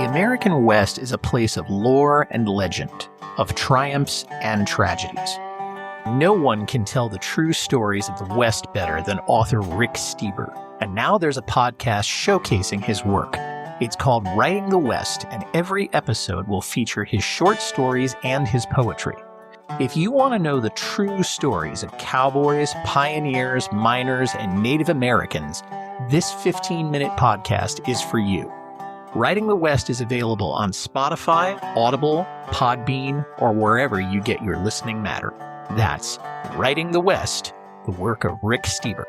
The American West is a place of lore and legend, of triumphs and tragedies. No one can tell the true stories of the West better than author Rick Steber, and now there's a podcast showcasing his work. It's called Writing the West, and every episode will feature his short stories and his poetry. If you want to know the true stories of cowboys, pioneers, miners, and Native Americans, this 15-minute podcast is for you. Writing the West is available on Spotify, Audible, Podbean, or wherever you get your listening matter. That's Writing the West, the work of Rick Steber.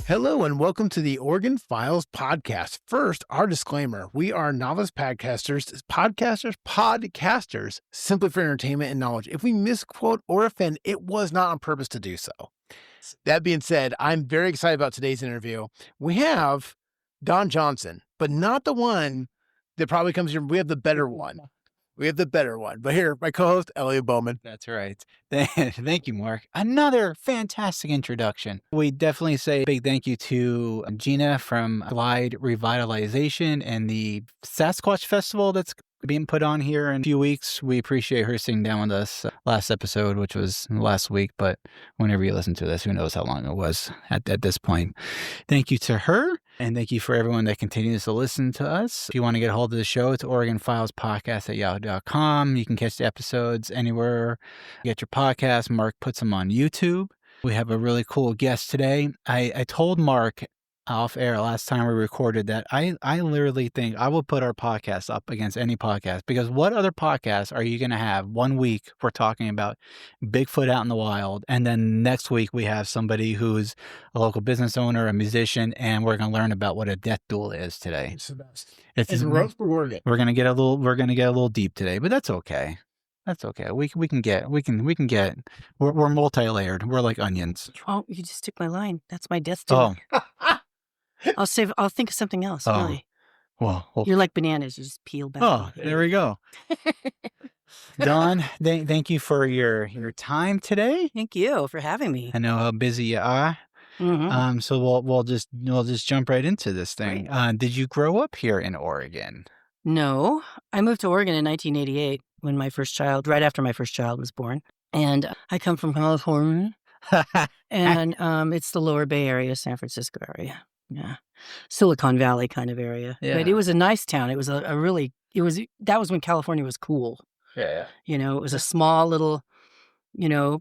Hello and welcome to the Oregon Files podcast. First, our disclaimer. We are novice podcasters, simply for entertainment and knowledge. If we misquote or offend, it was not on purpose to do so. That being said, I'm very excited about today's interview. We have Don Johnson, but not the one that probably comes here. We have the better one. But here, my co-host, Elliot Bowman. That's right. Thank you, Mark. Another fantastic introduction. We definitely say a big thank you to Gina from Glide Revitalization and the Sasquatch Festival that's being put on here in a few weeks. We appreciate her sitting down with us last episode, which was last week, but whenever you listen to this, who knows how long it was at this point. Thank you to her. And thank you for everyone that continues to listen to us. If you want to get a hold of the show, it's OregonFilesPodcast@yahoo.com. You can catch the episodes anywhere you get your podcast. Mark puts them on YouTube. We have a really cool guest today. I told Mark off air last time we recorded that I literally think I will put our podcast up against any podcast, because what other podcast are you going to have 1 week we're talking about Bigfoot out in the wild, and then next week we have somebody who's a local business owner, a musician, and we're going to learn about what a death doula is today. It's the best. It's in Roseburg, Oregon. We're going to get a little deep today, but that's okay. That's okay. We're multi-layered. We're like onions. Oh, you just took my line. That's my death doula. Oh. I'll think of something else. Oh. Really. Well, You're like bananas. You just peel back. Oh, there we go. Don, thank you for your time today. Thank you for having me. I know how busy you are. Mm-hmm. So we'll just jump right into this thing. Right. Did you grow up here in Oregon? No, I moved to Oregon in 1988 when right after my first child was born. And I come from California. And it's the lower Bay Area, San Francisco area. Yeah. Silicon Valley kind of area. Yeah. But it was a nice town. It was that was when California was cool. Yeah. It was a small little,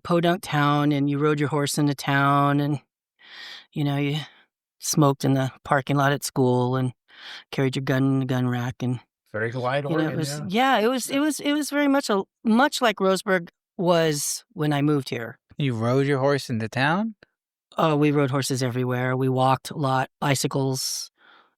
podunk town, and you rode your horse into town, and, you smoked in the parking lot at school and carried your gun in the gun rack. And, Very Glide, Oregon. it was very much like Roseburg was when I moved here. You rode your horse into town? Oh, we rode horses everywhere. We walked a lot, bicycles.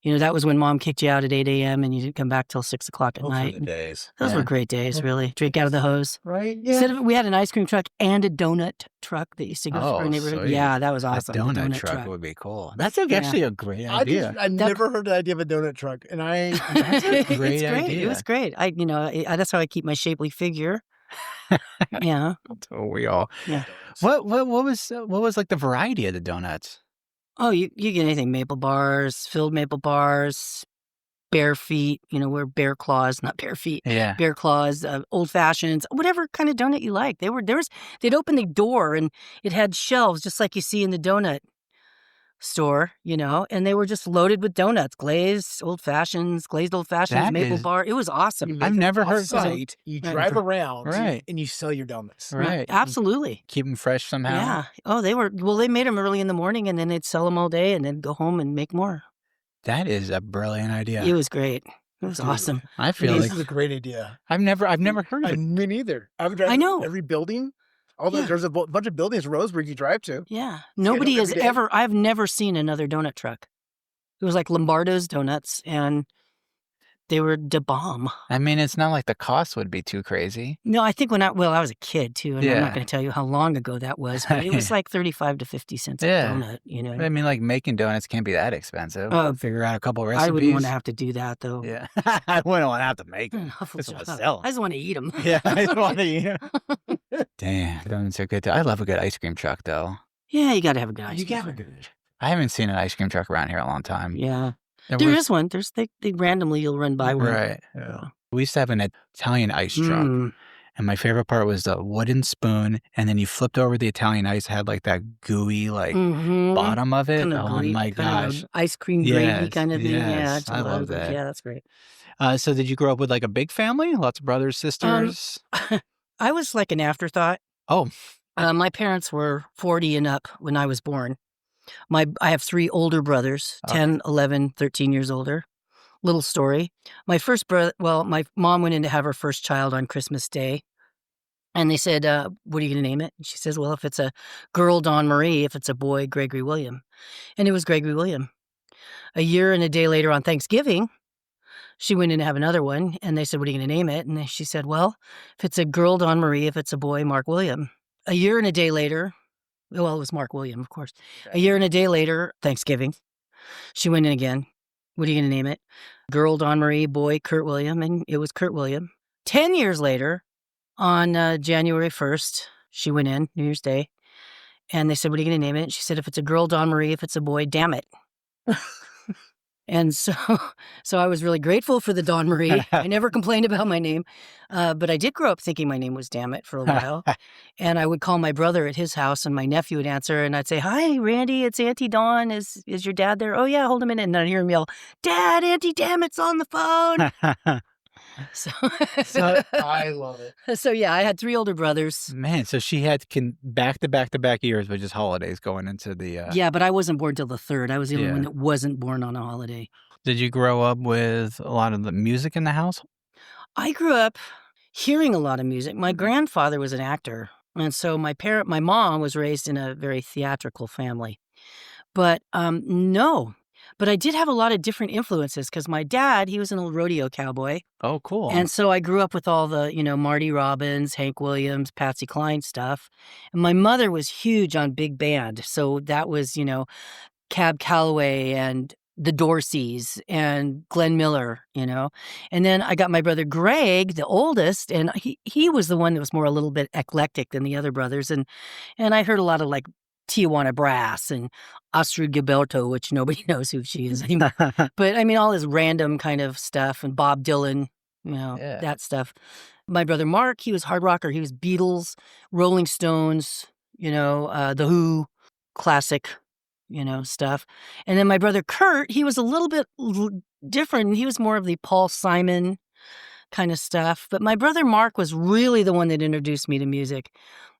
That was when Mom kicked you out at 8 a.m. and you didn't come back till 6 o'clock at night. Those were the days. Those were great days, really. Drink out of the hose. Right? Yeah. We had an ice cream truck and a donut truck that used to go through our neighborhood. sweet. Yeah, that was awesome. A the donut truck would be cool. That's Yeah. actually a great idea. I never heard the idea of a donut truck, and That's a It's great great. idea. It was great. That's how I keep my shapely figure. Yeah. So we all. Yeah. What was like the variety of the donuts? Oh, you get anything. Maple bars, filled maple bars, bare feet, we're bear claws, not bare feet. Yeah. Bear claws, old fashions, whatever kind of donut you like. They'd open the door and it had shelves just like you see in the donut store, and they were just loaded with donuts, glazed old fashions, That maple is- bar. It was awesome. I've never heard Site, you drive around, Right. and you sell your donuts. Right. Absolutely. Keep them fresh somehow. Yeah. Oh, they made them early in the morning, and then they'd sell them all day and then go home and make more. That is a brilliant idea. It was great. It was awesome. I feel This like is a great idea. I've never heard of it. Me neither. I've driven I know. every building. Yeah. There's a bunch of buildings in Roseburg you drive to. Yeah. I've never seen another donut truck. It was like Lombardo's Donuts, and They were da bomb. I mean, it's not like the cost would be too crazy. No, I think I was a kid too, and I'm Yeah. not going to tell you how long ago that was, but it was like 35 to 50 cents a Yeah. donut, you know. I mean, like making donuts can't be that expensive. Oh, Figure out a couple recipes. I wouldn't want to have to do that though. Yeah. I wouldn't want to have to make them. Awful Just want to job. sell I them. just want to eat them. Yeah, I just want to eat 'em. Damn, donuts are good. I love a good ice cream truck, though. Yeah, you got to have a good ice You cream. got a good. I haven't seen an ice cream truck around here in a long time. Yeah. There There was- is one. They randomly you'll run by one. Right. Yeah. We used to have an Italian ice truck. Mm. And my favorite part was the wooden spoon, and then you flipped over the Italian ice, had like that gooey Mhm. bottom of it. Kind of Oh gravy, my kind of gosh. ice cream gravy Yes, kind of thing. Yeah, yes, it's I love that. Yeah, that's great. So did you grow up with like a big family? Lots of brothers, sisters? I was like an afterthought. Oh, My parents were 40 and up when I was born. I have 3 older brothers, Okay. 10, 11, 13 years older. Little story. My first brother, my mom went in to have her first child on Christmas Day. And they said, what are you going to name it? And she says, well, if it's a girl, Dawn Marie. If it's a boy, Gregory William. And it was Gregory William. A year and a day later on Thanksgiving, she went in to have another one. And they said, what are you going to name it? And she said, well, if it's a girl, Dawn Marie. If it's a boy, Mark William. A year and a day later, well, it was Mark William, of course. A year and a day later, Thanksgiving, she went in again. What are you going to name it? Girl, Dawn Marie, boy, Kurt William. And it was Kurt William. 10 years later, on January 1st, she went in, New Year's Day. And they said, what are you going to name it? She said, if it's a girl, Dawn Marie. If it's a boy, damn it. And so I was really grateful for the Dawn Marie. I never complained about my name. But I did grow up thinking my name was Damn It for a while. And I would call my brother at his house and my nephew would answer and I'd say, hi, Randy, it's Auntie Dawn. Is your dad there? Oh, yeah, hold a minute. And then I'd hear him yell, Dad, Auntie Damn It's on the phone. So I love it. So yeah, I had 3 older brothers. Man, so she had back to back to back years with just holidays going into the. Yeah, but I wasn't born till the 3rd. I was the only Yeah. one that wasn't born on a holiday. Did you grow up with a lot of the music in the house? I grew up hearing a lot of music. My grandfather was an actor. And so my mom was raised in a very theatrical family. But no. But I did have a lot of different influences because my dad, he was an old rodeo cowboy. Oh, cool. And so I grew up with all the, Marty Robbins, Hank Williams, Patsy Cline stuff. And my mother was huge on big band. So that was, Cab Calloway and the Dorseys and Glenn Miller, And then I got my brother Greg, the oldest, and he was the one that was more a little bit eclectic than the other brothers. And I heard a lot of like Tijuana Brass and Astrid Gilberto, which nobody knows who she is anymore. But I mean, all this random kind of stuff and Bob Dylan, Yeah. that stuff. My brother Mark, he was hard rocker. He was Beatles, Rolling Stones, The Who, classic, stuff. And then my brother Kurt, he was a little bit different. He was more of the Paul Simon kind of stuff. But my brother Mark was really the one that introduced me to music.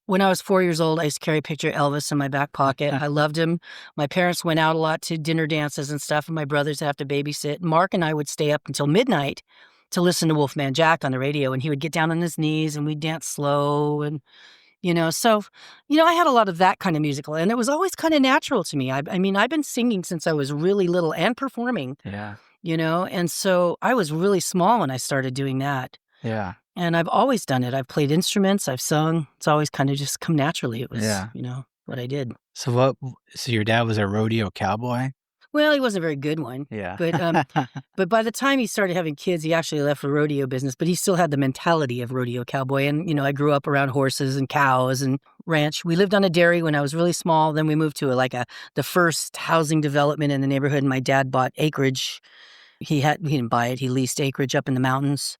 When I was 4 years old, I used to carry a picture of Elvis in my back pocket. I loved him. My parents went out a lot to dinner dances and stuff, and my brothers have to babysit. Mark and I would stay up until midnight to listen to Wolfman Jack on the radio, and he would get down on his knees, and we'd dance slow, and, So, I had a lot of that kind of musical, and it was always kind of natural to me. I mean, I've been singing since I was really little and performing, Yeah. And so I was really small when I started doing that. Yeah. And I've always done it. I've played instruments. I've sung. It's always kind of just come naturally. It was, Yeah. What I did. So your dad was a rodeo cowboy? Well, he wasn't a very good one. Yeah. But by the time he started having kids, he actually left the rodeo business. But he still had the mentality of rodeo cowboy. And, I grew up around horses and cows and ranch. We lived on a dairy when I was really small. Then we moved to the first housing development in the neighborhood. And my dad bought acreage. He didn't buy it. He leased acreage up in the mountains.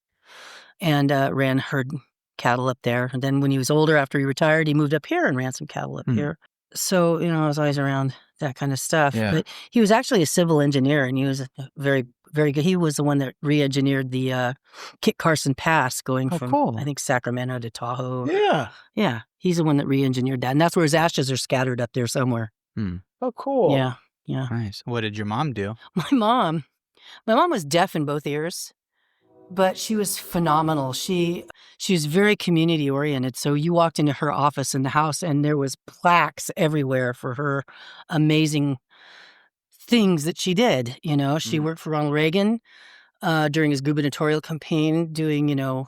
And ran herd cattle up there. And then when he was older, after he retired, he moved up here and ran some cattle up here. So, I was always around that kind of stuff. Yeah. But he was actually a civil engineer, and he was very, very good. He was the one that re-engineered the Kit Carson Pass going from, cool. I think, Sacramento to Tahoe. Yeah. Yeah, he's the one that re-engineered that. And that's where his ashes are scattered up there somewhere. Oh, cool. Yeah. Nice. What did your mom do? My mom was deaf in both ears. But she was phenomenal. She was very community oriented. So you walked into her office in the house and there was plaques everywhere for her amazing things that she did. She worked for Ronald Reagan. during his gubernatorial campaign, doing,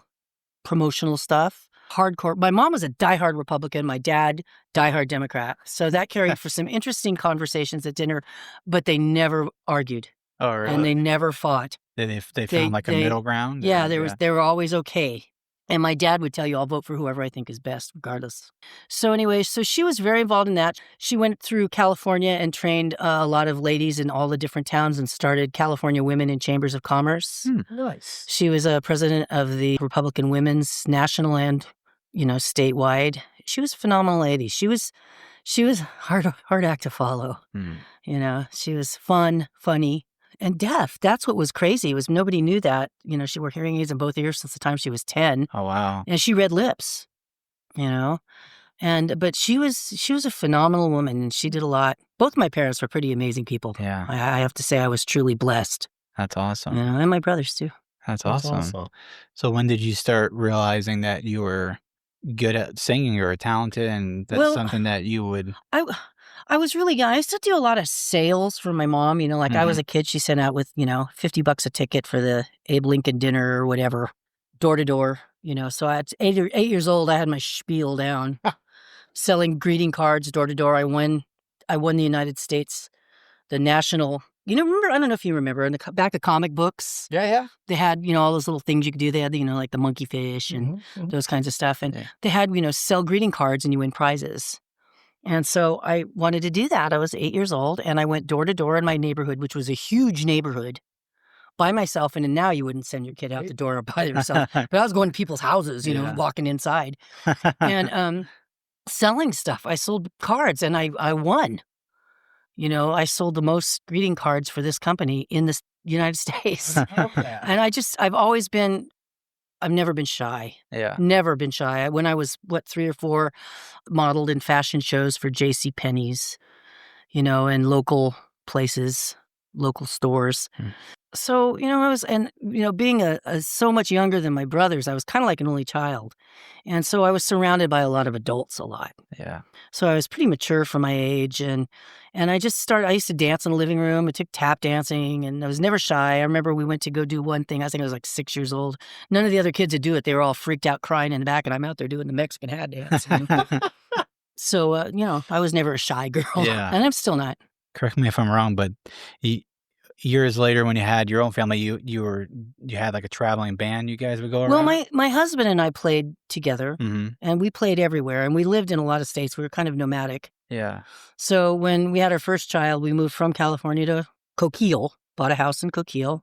promotional stuff. Hardcore. My mom was a diehard Republican. My dad, diehard Democrat. So that carried for some interesting conversations at dinner, but they never argued Oh, and they really? never fought. They found like a middle ground? Yeah, Or, they were always okay. And my dad would tell you, I'll vote for whoever I think is best, regardless. So anyway, so she was very involved in that. She went through California and trained a lot of ladies in all the different towns and started California Women in Chambers of Commerce. Nice. She was a president of the Republican Women's National and, statewide. She was a phenomenal lady. She was hard act to follow. She was fun, funny, and deaf. That's what was crazy. Was nobody knew that. She wore hearing aids in both ears since the time she was 10. Oh, wow. And she read lips. But she was a phenomenal woman, and she did a lot. Both my parents were pretty amazing people. Yeah. I have to say I was truly blessed. That's awesome. And my brothers too. That's awesome. So when did you start realizing that you were good at singing or talented, and that's something that you would... I was really young. I used to do a lot of sales for my mom. I was a kid, she sent out with, $50 a ticket for the Abe Lincoln dinner or whatever, door to door, So at 8 years old, I had my spiel down, selling greeting cards door to door. I won the United States, the national, remember, I don't know if you remember, in the back of comic books. Yeah. They had, all those little things you could do. They had, like the monkey fish and those kinds of stuff. And they had, sell greeting cards and you win prizes. And so I wanted to do that. I was 8 years old, and I went door to door in my neighborhood, which was a huge neighborhood, by myself. And now you wouldn't send your kid out the door by themselves. But I was going to people's houses, walking inside and selling stuff. I sold cards, and I won. I sold the most greeting cards for this company in the United States. And I've never been shy. Yeah. Never been shy. When I was, 3 or 4, modeled in fashion shows for J.C. Penney's, and local places, local stores. So, I was, and, being so much younger than my brothers, I was kind of like an only child. And so I was surrounded by a lot of adults a lot. Yeah. So I was pretty mature for my age. And I used to dance in the living room. I took tap dancing, and I was never shy. I remember we went to go do one thing. I think I was like 6 years old. None of the other kids would do it. They were all freaked out, crying in the back, and I'm out there doing the Mexican hat dance. So, I was never a shy girl. Yeah. And I'm still not. Correct me if I'm wrong, but years later, when you had your own family, you had like a traveling band you guys would go around? Well, my husband and I played together, and we played everywhere, and we lived in a lot of states. We were kind of nomadic. Yeah. So when we had our first child, we moved from California to Coquille, bought a house in Coquille.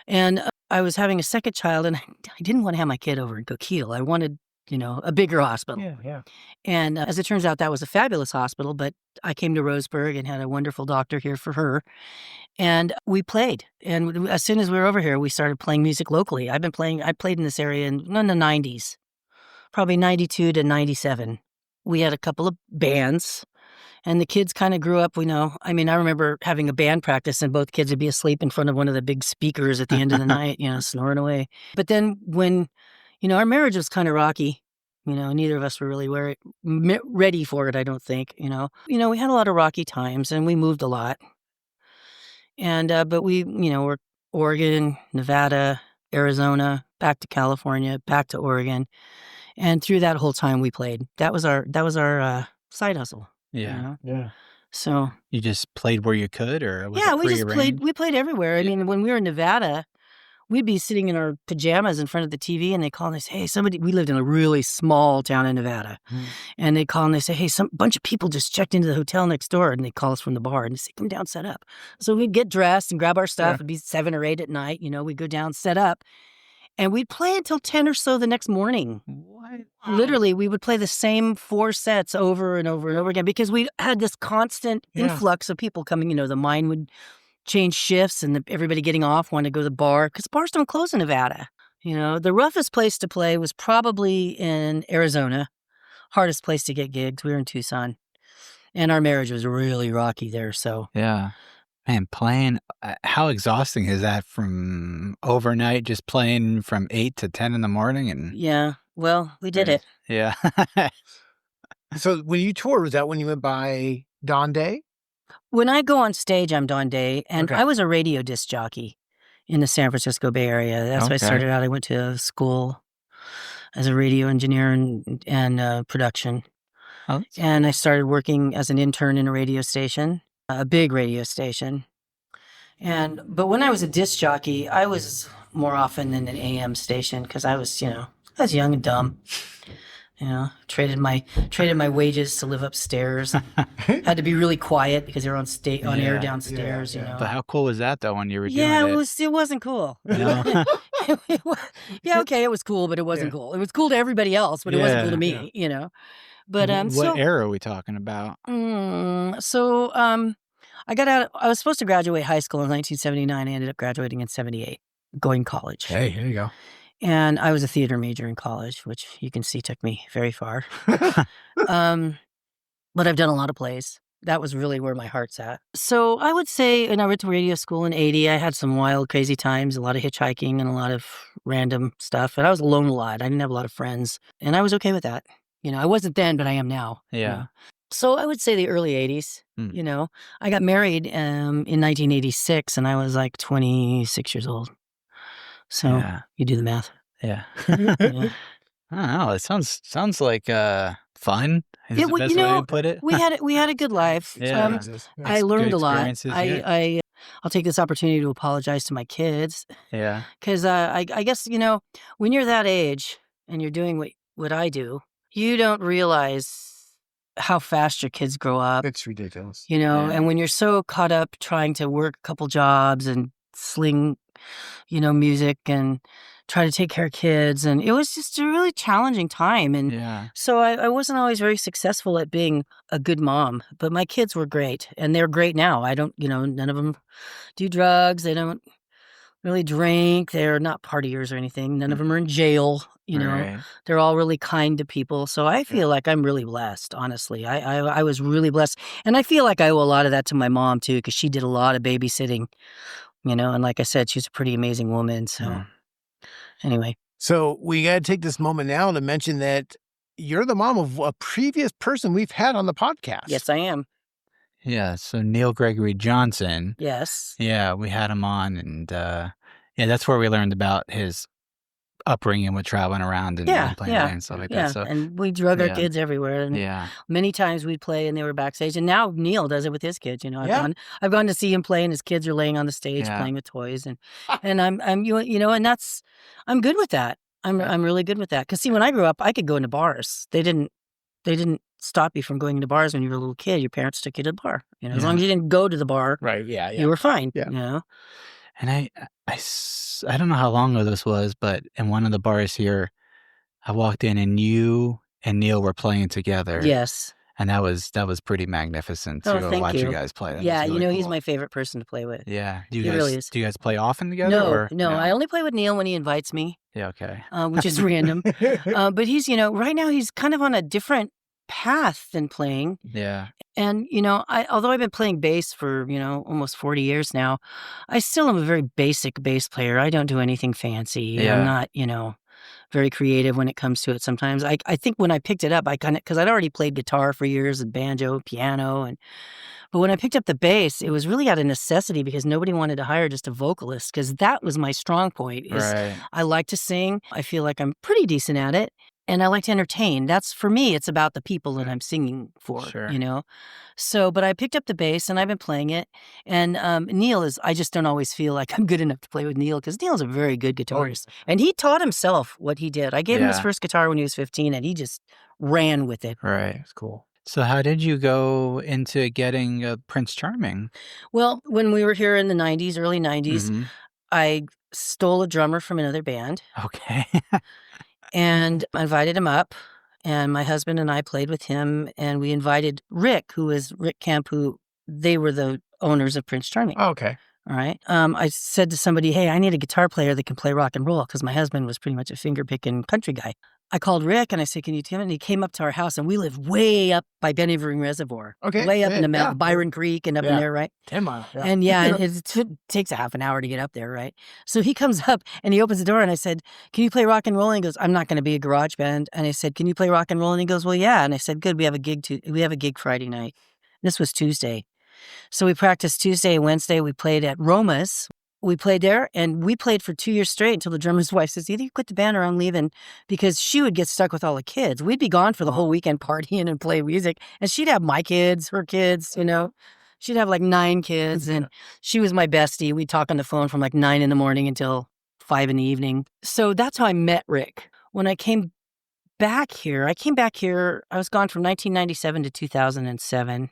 And I was having a second child, and I didn't want to have my kid over in Coquille. I wanted, a bigger hospital. Yeah. And as it turns out, that was a fabulous hospital, but I came to Roseburg and had a wonderful doctor here for her. And we played. And as soon as we were over here, we started playing music locally. I played in this area in the 90s, probably 92 to 97. We had a couple of bands, and the kids kind of grew up, I remember having a band practice, and both kids would be asleep in front of one of the big speakers at the end of the night, snoring away. But then when, our marriage was kind of rocky, neither of us were really ready for it, I don't think, we had a lot of rocky times, and we moved a lot. And, but we, were Oregon, Nevada, Arizona, back to California, back to Oregon. And through that whole time we played. That was our side hustle. Yeah. Yeah. So You just played where you could, or was it we just prearranged? we played everywhere. I mean, when we were in Nevada, we'd be sitting in our pajamas in front of the TV, and they call and they say, hey, we lived in a really small town in Nevada. And they call and they say, hey, bunch of people just checked into the hotel next door, and they call us from the bar and they say, come down, set up. So we'd get dressed and grab our stuff. It'd be 7 or 8 at night, we'd go down, set up, and we'd play until 10 or so the next morning. What? Literally, we would play the same 4 sets over and over and over again, because we had this constant influx of people coming. The mine would change shifts, and everybody getting off wanted to go to the bar, because bars don't close in Nevada. The roughest place to play was probably in Arizona. Hardest place to get gigs. We were in Tucson, and our marriage was really rocky there. So Yeah. Man, playing, how exhausting is that, from overnight, just playing from 8 to 10 in the morning? And yeah, well, we did it. Yeah. So when you toured, was that when you went by Don Day? When I go on stage, I'm Don Day, and Okay. I was a radio disc jockey. in the San Francisco Bay Area. That's why I Okay. started out. I went to school as a radio engineer and production. Oh, And I started working as an intern in a radio station, a big radio station. But when I was a disc jockey, I was more often in an AM station because I was young and dumb. Traded my wages to live upstairs. Had to be really quiet because they were on air downstairs. But how cool was that though when you were doing Yeah, it? it wasn't cool. No? Yeah, okay, it was cool, but it wasn't cool. It was cool to everybody else, but it wasn't cool to me. But What era are we talking about? I got out. I was supposed to graduate high school in 1979. I ended up graduating in 78, going to college. Hey, here you go. And I was a theater major in college, which you can see took me very far. But I've done a lot of plays. That was really where my heart's at. So I would say, and I went to radio school in 80. I had some wild, crazy times, a lot of hitchhiking and a lot of random stuff. And I was alone a lot. I didn't have a lot of friends. And I was okay with that. I wasn't then, but I am now. Yeah. So I would say the early 80s. I got married in 1986 and I was like 26 years old. So you do the math. Yeah. Yeah. I don't know. It sounds like fun. Is Yeah, the well, best way to put it? we had a good life. Yeah. I learned a lot. experiences, yeah. I'll take this opportunity to apologize to my kids Yeah. because I guess when you're that age and you're doing what I do, you don't realize how fast your kids grow up. It's ridiculous. And when you're so caught up trying to work a couple jobs and sling, music and try to take care of kids. And it was just a really challenging time. And so I wasn't always very successful at being a good mom, but my kids were great and they're great now. I don't, none of them do drugs. They don't really drink. They're not partiers or anything. None of them are in jail. Right. They're all really kind to people. So I feel like I'm really blessed, honestly. I was really blessed. And I feel like I owe a lot of that to my mom too, because she did a lot of babysitting, and like I said, she's a pretty amazing woman. So anyway. So we got to take this moment now to mention that you're the mom of a previous person we've had on the podcast. Yes, I am. Yeah. So Neil Gregory Johnson. Yes. Yeah, we had him on, and that's where we learned about his upbringing with traveling around and playing and stuff like that. So and we drug our kids everywhere. And many times we'd play and they were backstage. And now Neil does it with his kids. I've gone to see him play, and his kids are laying on the stage playing with toys, and I'm and that's I'm good with that. I'm really good with that. Because see, when I grew up, I could go into bars. They didn't stop you from going to bars when you were a little kid. Your parents took you to the bar. As long as you didn't go to the bar, right? You were fine. Yeah. And I don't know how long ago this was, but in one of the bars here, I walked in and you and Neil were playing together. Yes. And that was pretty magnificent to thank watch you. you guys play. That Yeah, was really he's cool. my favorite person to play with. Yeah. He really is. Do you guys play often together? No, I only play with Neil when he invites me. Yeah, okay. Which is random. But he's, right now he's kind of on a different path than playing. Yeah. And, although I've been playing bass for, almost 40 years now, I still am a very basic bass player. I don't do anything fancy. Yeah. I'm not, very creative when it comes to it sometimes. I think when I picked it up, because I'd already played guitar for years and banjo, piano, but when I picked up the bass, it was really out of necessity because nobody wanted to hire just a vocalist, because that was my strong point. Right. I like to sing. I feel like I'm pretty decent at it. And I like to entertain. That's, for me, it's about the people that I'm singing for, Sure. So, but I picked up the bass and I've been playing it. And Neil I just don't always feel like I'm good enough to play with Neil, because Neil's a very good guitarist. And he taught himself what he did. I gave him his first guitar when he was 15 and he just ran with it. Right. It's cool. So how did you go into getting Prince Charming? Well, when we were here in the 90s, early 90s, Mhm. I stole a drummer from another band. Okay. And I invited him up, and my husband and I played with him, and we invited Rick Camp, who they were the owners of Prince Charming. Oh, okay. All right. I said to somebody, hey, I need a guitar player that can play rock and roll, because my husband was pretty much a finger-picking country guy. I called Rick and I said, can you tell me? And he came up to our house, and we live way up by Bennyvering Reservoir. Okay. Way up in the Yeah. mountain, Byron Creek and up in there, right? 10 miles. Yeah. And it takes a half an hour to get up there, right? So he comes up and he opens the door, and I said, can you play rock and roll? And he goes, I'm not going to be a garage band. And I said, can you play rock and roll? And he goes, well, yeah. And I said, good. We have a gig Friday night. This was Tuesday. So we practiced Tuesday and Wednesday. We played at Roma's, we played there, and we played for 2 years straight until the drummer's wife says, either you quit the band or I'm leaving, because she would get stuck with all the kids. We'd be gone for the whole weekend partying and playing music, and she'd have my kids, her kids, She'd have like 9 kids, and she was my bestie. We'd talk on the phone from like 9 in the morning until 5 in the evening. So that's how I met Rick. When I came back here, I was gone from 1997 to 2007.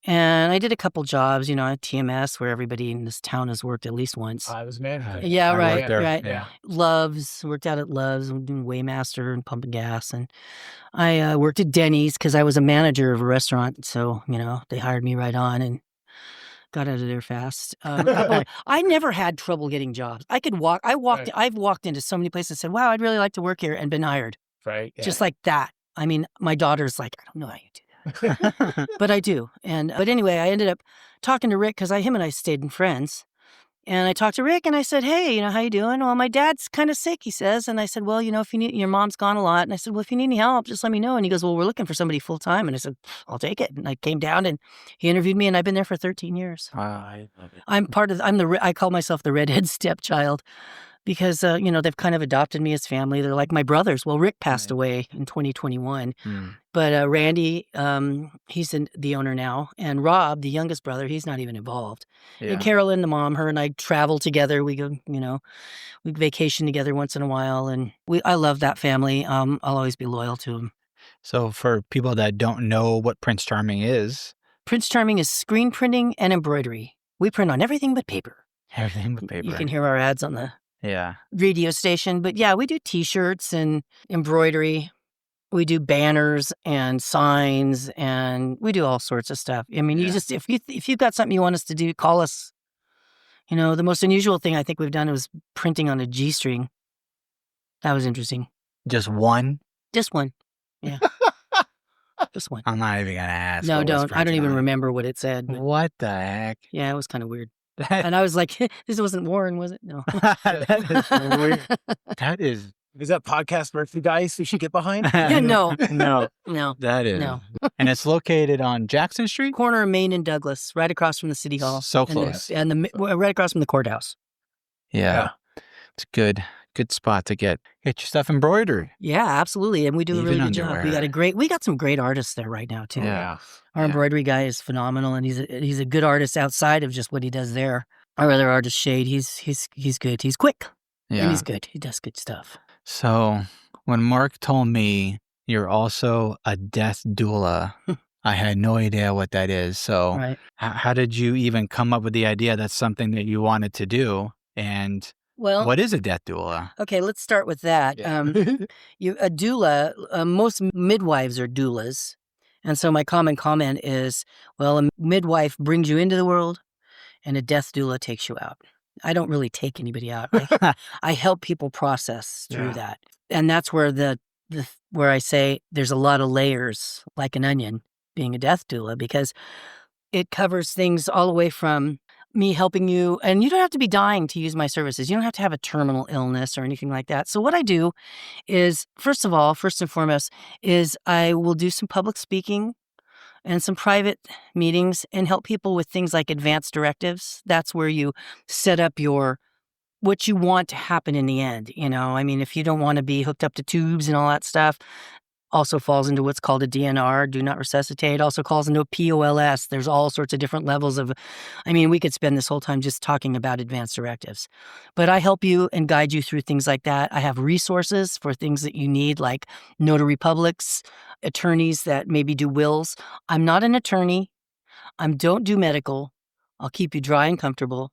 And I did a couple jobs, at TMS, where everybody in this town has worked at least once. I was man. Yeah, I right, worked there. right. Yeah. Love's, worked out at Love's, doing Waymaster and pumping gas. And I worked at Denny's because I was a manager of a restaurant. So, they hired me right on and got out of there fast. I never had trouble getting jobs. I could walk. I've walked into so many places and said, wow, I'd really like to work here, and been hired. Right. Yeah. Just like that. I mean, my daughter's like, I don't know how you do that. But I do. But anyway, I ended up talking to Rick because him and I stayed in friends. And I talked to Rick and I said, hey, how you doing? Well, my dad's kind of sick, he says. And I said, well, if you need, your mom's gone a lot. And I said, well, if you need any help, just let me know. And he goes, well, we're looking for somebody full time. And I said, I'll take it. And I came down and he interviewed me, and I've been there for 13 years. Wow, I love it. I call myself the redhead stepchild. Because, they've kind of adopted me as family. They're like my brothers. Well, Rick passed away in 2021. But Randy, he's the owner now. And Rob, the youngest brother, he's not even involved. Yeah. And Carolyn, the mom, her and I travel together. We go, we vacation together once in a while. And I love that family. I'll always be loyal to them. So for people that don't know what Prince Charming is. Prince Charming is screen printing and embroidery. We print on everything but paper. Everything but paper. You can hear our ads on the Yeah. radio station. But yeah, we do T-shirts and embroidery. We do banners and signs, and we do all sorts of stuff. I mean, if you've got something you want us to do, call us. The most unusual thing I think we've done was printing on a G-string. That was interesting. Just one? Just one. Yeah. Just one. I'm not even going to ask. No, what was don't. I don't printed even on it. remember what it said. But What the heck? yeah, it was kind of weird. And I was like, this wasn't Warren, was it? No. That is weird. That is. Is that podcast merchandise we should get behind? Yeah, no. No. No. That is. No. And it's located on Jackson Street? Corner of Main and Douglas, right across from the city hall. So And close. right across from the courthouse. Yeah. It's good. Good spot to get your stuff embroidered. Yeah, absolutely. And we do a really Even good job. underwear. We got some great artists there right now too. Yeah. Our embroidery guy is phenomenal, and he's a good artist outside of just what he does there. Our other artist, Shade, he's good. He's quick. And Yeah. he's good. He does good stuff. So when Mark told me you're also a death doula, I had no idea what that is. So Right. how did you even come up with the idea that's something that you wanted to do? And Well, what is a death doula? okay, let's start with that. Yeah. A doula, most midwives are doulas. And so my common comment is, well, a midwife brings you into the world and a death doula takes you out. I don't really take anybody out. I help people process through that. And that's where where I say there's a lot of layers, like an onion, being a death doula, because it covers things all the way from me helping you, and you don't have to be dying to use my services. You don't have to have a terminal illness or anything like that. So what I do is, first and foremost, is I will do some public speaking and some private meetings and help people with things like advanced directives. That's where you set up what you want to happen in the end. I mean, if you don't want to be hooked up to tubes and all that stuff, also falls into what's called a DNR, do not resuscitate, also calls into a POLS. There's all sorts of different levels we could spend this whole time just talking about advanced directives. But I help you and guide you through things like that. I have resources for things that you need, like notary publics, attorneys that maybe do wills. I'm not an attorney. I don't do medical. I'll keep you dry and comfortable.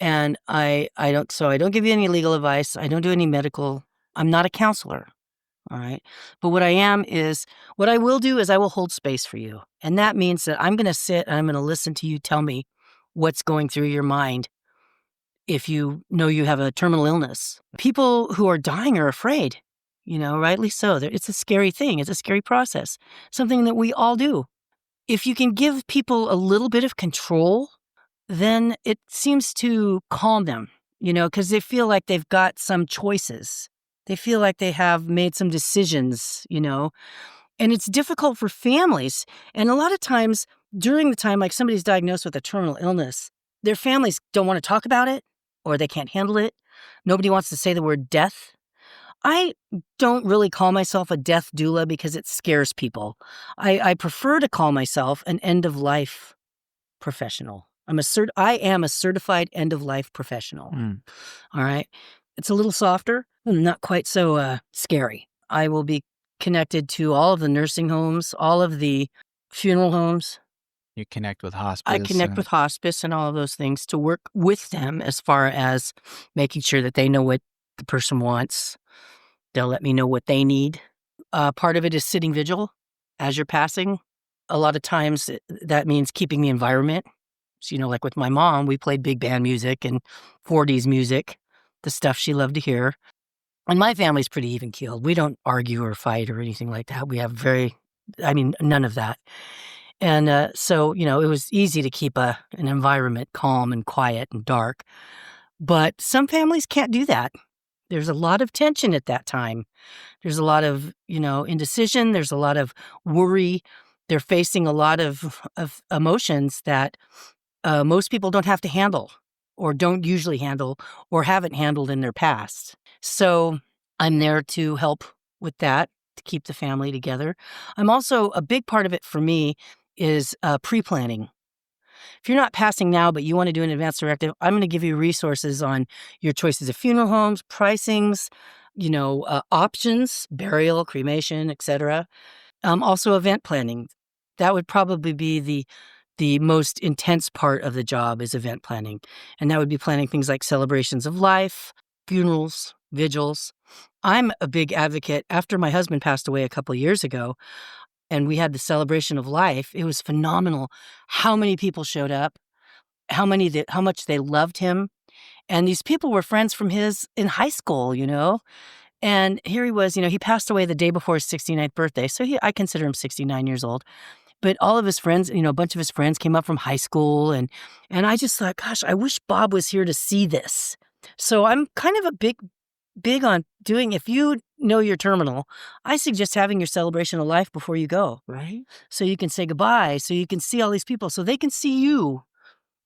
And I don't give you any legal advice. I don't do any medical. I'm not a counselor. All right. But what I will do is I will hold space for you. And that means that I'm going to sit and I'm going to listen to you tell me what's going through your mind if you know you have a terminal illness. People who are dying are afraid, rightly so. It's a scary thing. It's a scary process, something that we all do. If you can give people a little bit of control, then it seems to calm them, because they feel like they've got some choices. They feel like they have made some decisions, and it's difficult for families. And a lot of times during the time, like somebody's diagnosed with a terminal illness, their families don't want to talk about it. or they can't handle it. Nobody wants to say the word death. I don't really call myself a death doula because it scares people. I prefer to call myself an end-of-life professional. I am a certified end-of-life professional. All right? It's a little softer, not quite so scary. I will be connected to all of the nursing homes, all of the funeral homes. You connect with hospice. I connect with hospice and all of those things to work with them as far as making sure that they know what the person wants. They'll let me know what they need. Part of it is sitting vigil as you're passing. A lot of times that means keeping the environment. So, like with my mom, we played big band music and 40s music, the stuff she loved to hear. And my family's pretty even-keeled. We don't argue or fight or anything like that. We have none of that. And so, it was easy to keep an environment calm and quiet and dark. But some families can't do that. There's a lot of tension at that time. There's a lot of, indecision. There's a lot of worry. They're facing a lot of emotions that most people don't have to handle or don't usually handle or haven't handled in their past. So I'm there to help with that, to keep the family together. I'm also, a big part of it for me is pre-planning. If you're not passing now, but you want to do an advance directive, I'm going to give you resources on your choices of funeral homes, pricings, options, burial, cremation, etc. Also event planning. That would probably be the most intense part of the job is event planning. And that would be planning things like celebrations of life, funerals, vigils. I'm a big advocate. After my husband passed away a couple of years ago, and we had the celebration of life, it was phenomenal how many people showed up, how much they loved him. And these people were friends from his in high school, And here he was, he passed away the day before his 69th birthday. So I consider him 69 years old. But all of his friends, a bunch of his friends came up from high school. And I just thought, gosh, I wish Bob was here to see this. So I'm kind of a big on doing, if you know you're terminal, I suggest having your celebration of life before you go. Right. So you can say goodbye, so you can see all these people, so they can see you,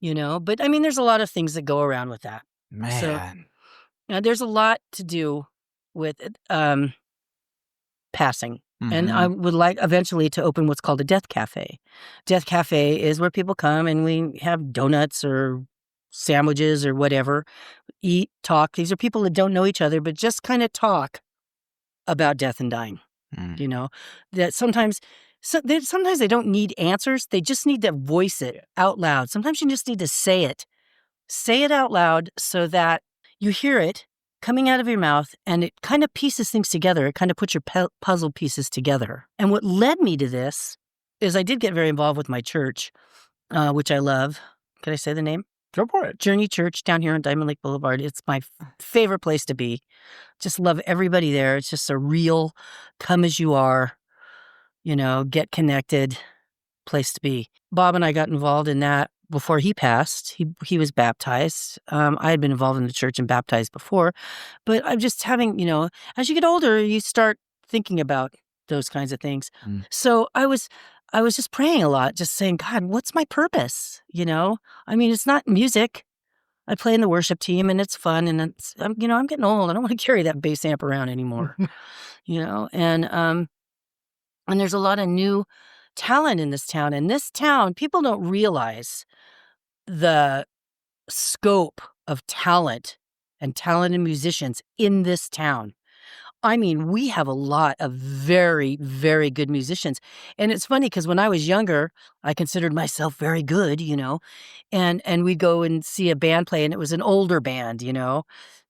But there's a lot of things that go around with that. Man. So there's a lot to do with passing. And I would like eventually to open what's called a death cafe. Death cafe is where people come and we have donuts or sandwiches or whatever, eat, talk. These are people that don't know each other, but just kind of talk about death and dying. That sometimes they don't need answers. They just need to voice it out loud. Sometimes you just need to say it out loud so that you hear it coming out of your mouth and it kind of pieces things together. It kind of puts your puzzle pieces together. And what led me to this is I did get very involved with my church, which I love. Can I say the name? Go for it. Journey Church down here on Diamond Lake Boulevard. It's my favorite place to be. Just love everybody there. It's just a real come as you are, get connected place to be. Bob and I got involved in that before he passed. He was baptized. I had been involved in the church and baptized before, but I'm just having, as you get older, you start thinking about those kinds of things. So I was just praying a lot, just saying, God, what's my purpose? It's not music. I play in the worship team and it's fun and I'm getting old. I don't want to carry that bass amp around anymore, and there's a lot of new talent in this town. And this town, people don't realize the scope of talent and talented musicians in this town. We have a lot of very, very good musicians. And it's funny because when I was younger, I considered myself very good, and we'd go and see a band play and it was an older band,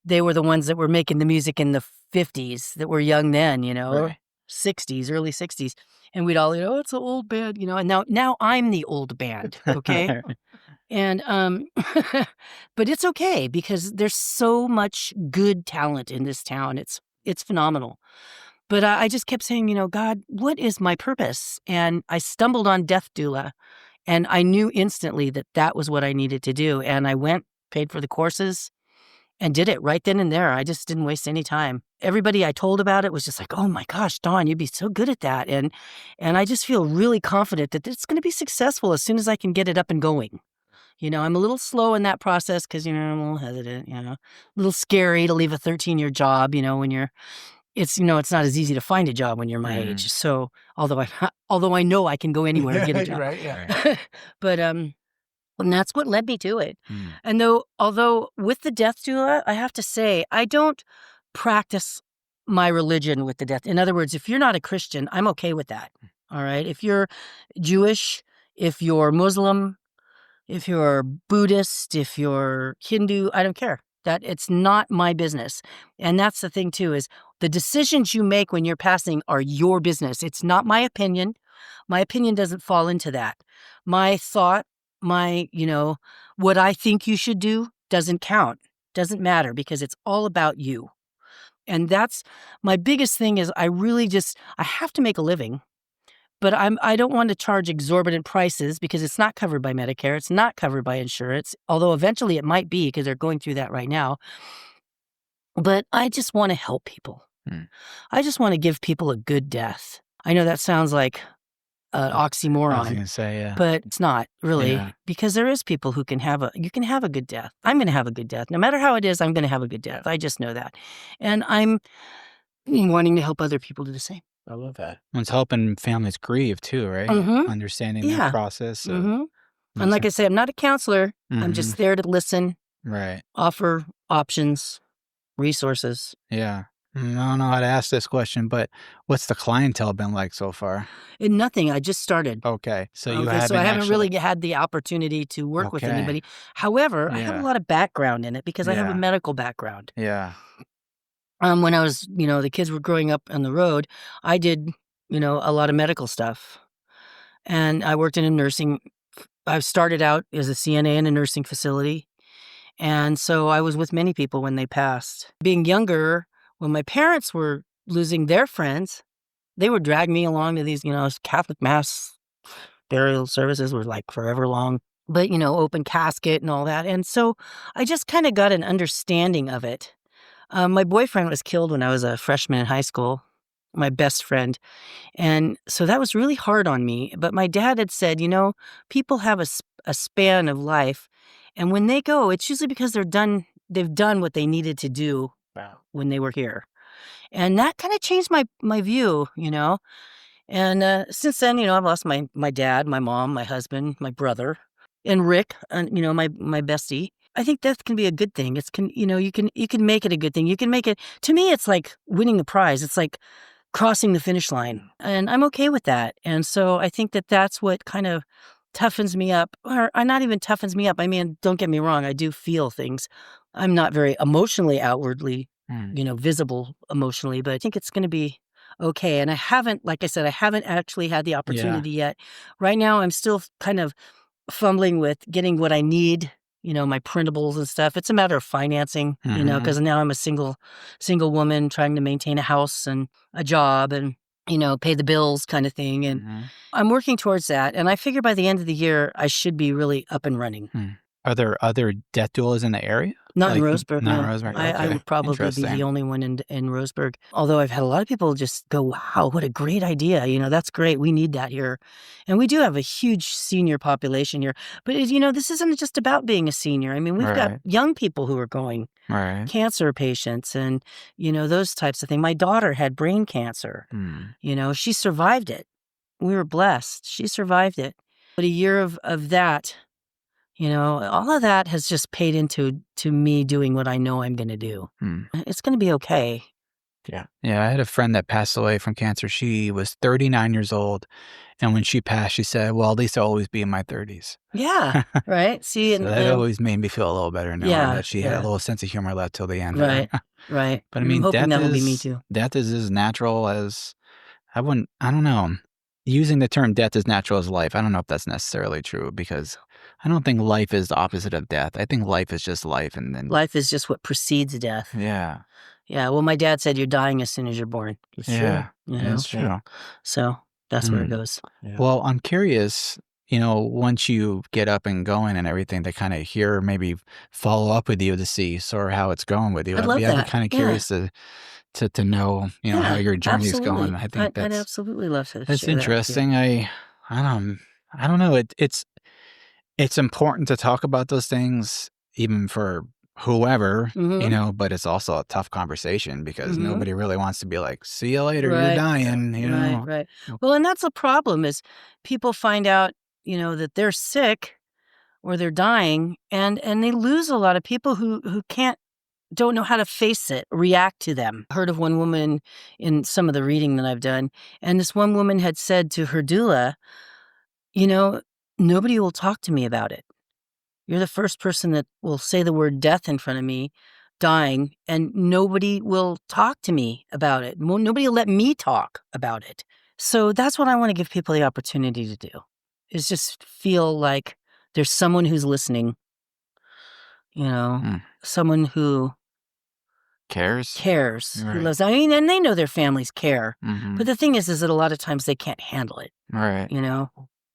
They were the ones that were making the music in the 50s that were young then, Really? 60s, early 60s. And we'd all, it's an old band, and now I'm the old band, okay? And, but it's okay because there's so much good talent in this town. It's phenomenal. But I just kept saying, God, what is my purpose? And I stumbled on Death Doula and I knew instantly that was what I needed to do. And I went, paid for the courses and did it right then and there. I just didn't waste any time. Everybody I told about it was just like, oh my gosh, Dawn, you'd be so good at that. And I just feel really confident that it's going to be successful as soon as I can get it up and going. You know, I'm a little slow in that process because, you know, I'm a little hesitant, you know, a little scary to leave a 13-year job, you know, when you're, it's, you know, it's not as easy to find a job when you're my age. So although I know I can go anywhere and get a job. Right, yeah. Right. But, and that's what led me to it. Mm. And although with the death doula, I have to say, I don't practice my religion with the death. In other words, if you're not a Christian, I'm okay with that. All right. If you're Jewish, if you're Muslim, if you're Buddhist, if you're Hindu, I don't care. That it's not my business. And that's the thing too, is the decisions you make when you're passing are your business. It's not my opinion. My opinion doesn't fall into that. My thought, you know, what I think you should do doesn't count, doesn't matter, because it's all about you. And that's my biggest thing is I have to make a living. But I don't want to charge exorbitant prices because it's not covered by Medicare. It's not covered by insurance, although eventually it might be because they're going through that right now. But I just want to help people. I just want to give people a good death. I know that sounds like an I was oxymoron, going to say, yeah. but it's not really, Yeah. because there is people who you can have a good death. I'm going to have a good death. No matter how it is, I'm going to have a good death. I just know that. And I'm wanting to help other people do the same. I love that. It's helping families grieve too, right? Mhm. Understanding Yeah. that process. And like I say, I'm not a counselor. I'm just there to listen, Right. offer options, resources. Yeah. I don't know how to ask this question, but what's the clientele been like so far? And nothing. I just started. Okay. So you Okay, haven't so I haven't actually... really had the opportunity to work with Okay. anybody. However, I have a Yeah. lot of background in it because I have a Yeah. medical background. Yeah. When I was, you know, the kids were growing up on the road, I did, you know, a lot of medical stuff. And I worked in a nursing. I started out as a CNA in a nursing facility. And so I was with many people when they passed. Being younger, when my parents were losing their friends, they would drag me along to these, you know, Catholic mass burial services were like forever long, but, you know, open casket and all that. And so I just kind of got an understanding of it. My boyfriend was killed when I was a freshman in high school, my best friend. And so that was really hard on me. But my dad had said, you know, people have a span of life. And when they go, it's usually because they've done what they needed to do when they were here. And that kind of changed my view, you know. And since then, you know, I've lost my dad, my mom, my husband, my brother, and Rick, and, you know, my bestie. I think death can be a good thing. You know, you can make it a good thing. You can make it, to me, it's like winning the prize. It's like crossing the finish line. And I'm okay with that. And so I think that's what kind of toughens me up, or not even toughens me up. I mean, don't get me wrong. I do feel things. I'm not very emotionally outwardly, you know, visible emotionally, but I think it's going to be okay. And I haven't, like I said, I haven't actually had the opportunity yet. Right now, I'm still kind of fumbling with getting what I need, you know, my printables and stuff. It's a matter of financing, you know, because now I'm a single woman trying to maintain a house and a job and, you know, pay the bills kind of thing. And I'm working towards that. And I figure by the end of the year, I should be really up and running. Are there other death doulas in the area? Not in Roseburg, Not no. in Roseburg. I Okay. would probably be Interesting. the only one in Roseburg. Although I've had a lot of people just go, wow, what a great idea. You know, that's great. We need that here. And we do have a huge senior population here. But, you know, this isn't just about being a senior. I mean, we've got young people who are going, cancer patients and, you know, those types of things. My daughter had brain cancer. You know, she survived it. We were blessed. She survived it. But a year of that, you know, all of that has just paid into me doing what I know I'm going to do. It's going to be okay. Yeah, I had a friend that passed away from cancer. She was 39 years old. And when she passed, she said, well, at least I'll always be in my 30s. Yeah, right? See, so that always made me feel a little better knowing that she had a little sense of humor left till the end. Right, right. But I mean, I'm hoping that will be me too. Death is as natural as, I don't know. Using the term death is natural as life, I don't know if that's necessarily true because I don't think life is the opposite of death. I think life is just life. And then life is just what precedes death. Yeah. Yeah. Well, my dad said you're dying as soon as you're born. It's true. You know? It's true. So that's where it goes. Yeah. Well, I'm curious, you know, once you get up and going and everything, to kind of hear, maybe follow up with you to see sort of how it's going with you. I'd love that. I'd be kind of curious to know, you know, how your journey's going. I think I'd absolutely love to. That's share interesting. That I don't know. it's important to talk about those things, even for whoever, but it's also a tough conversation because nobody really wants to be like, see you later, you're dying, Right. Well, and that's a problem is people find out, that they're sick or they're dying and they lose a lot of people who don't know how to face it, react to them. I heard of one woman in some of the reading that I've done, and this one woman had said to her doula, nobody will talk to me about it. You're the first person that will say the word death in front of me, dying, and nobody will talk to me about it. Nobody will let me talk about it. So that's what I want to give people the opportunity to do, is just feel like there's someone who's listening, someone who cares, who loves. I mean, and they know their families care. But the thing is that a lot of times they can't handle it. Right.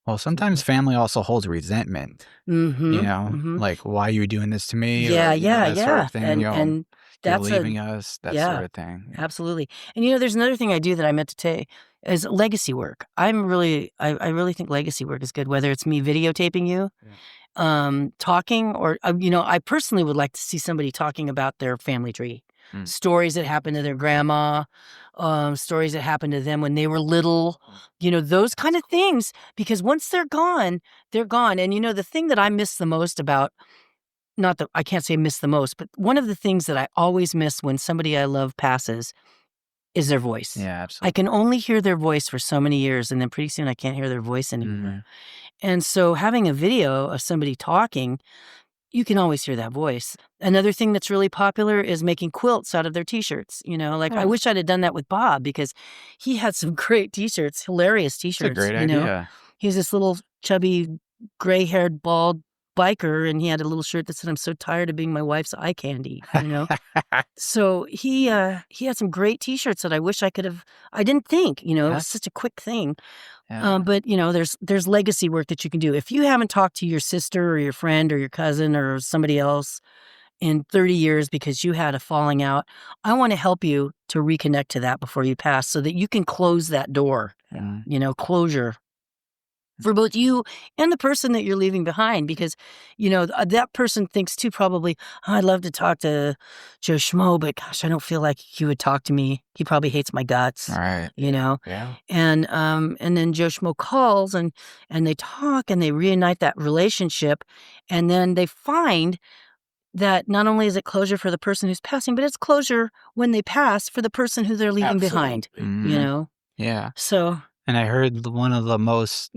Well, sometimes family also holds resentment. Like, why are you doing this to me? That sort of thing. And you're that's leaving us, that sort of thing. Absolutely. And there's another thing I do that I meant to say is legacy work. I really think legacy work is good, whether it's me videotaping you, talking, or I personally would like to see somebody talking about their family tree. Stories that happened to their grandma, stories that happened to them when they were little, those kind of things. Because once they're gone, they're gone. And the thing that I miss the most about, not that I can't say miss the most, but one of the things that I always miss when somebody I love passes is their voice. Yeah, absolutely. I can only hear their voice for so many years, and then pretty soon I can't hear their voice anymore. And so having a video of somebody talking, you can always hear that voice. Another thing that's really popular is making quilts out of their T-shirts. I wish I'd have done that with Bob because he had some great T-shirts, hilarious T-shirts. It's a great idea. He's this little chubby, gray-haired, bald biker, and he had a little shirt that said, "I'm so tired of being my wife's eye candy." So he had some great T-shirts that I wish I could have. I didn't think, it was such a quick thing. Yeah. But there's legacy work that you can do. If you haven't talked to your sister or your friend or your cousin or somebody else in 30 years because you had a falling out, I want to help you to reconnect to that before you pass so that you can close that door, closure for both you and the person that you're leaving behind. Because, that person thinks too probably, I'd love to talk to Joe Schmo, but gosh, I don't feel like he would talk to me. He probably hates my guts. All right. Yeah. And then Joe Schmo calls and they talk and they reunite that relationship. And then they find that not only is it closure for the person who's passing, but it's closure when they pass for the person who they're leaving behind, Yeah. So. And I heard one of the most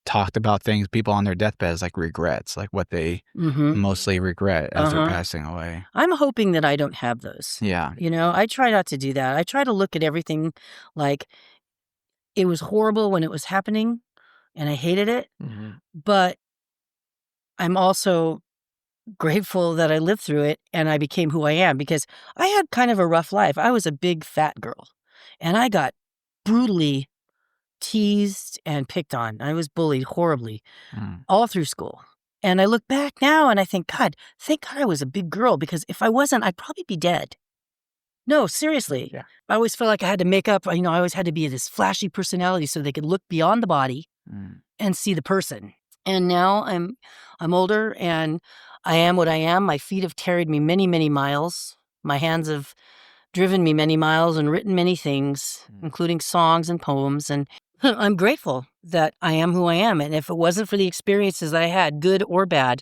talked about things people on their deathbed is like regrets, like what they mostly regret as they're passing away. I'm hoping that I don't have those. Yeah. I try not to do that. I try to look at everything like it was horrible when it was happening and I hated it, but I'm also grateful that I lived through it and I became who I am because I had kind of a rough life. I was a big fat girl and I got brutally teased and picked on. I was bullied horribly all through school. And I look back now and I think, God, thank God I was a big girl because if I wasn't, I'd probably be dead. No, seriously. Yeah. I always felt like I had to make up, I always had to be this flashy personality so they could look beyond the body and see the person. And now I'm older and I am what I am. My feet have carried me many, many miles. My hands have driven me many miles and written many things, including songs and poems. And I'm grateful that I am who I am. And if it wasn't for the experiences I had, good or bad,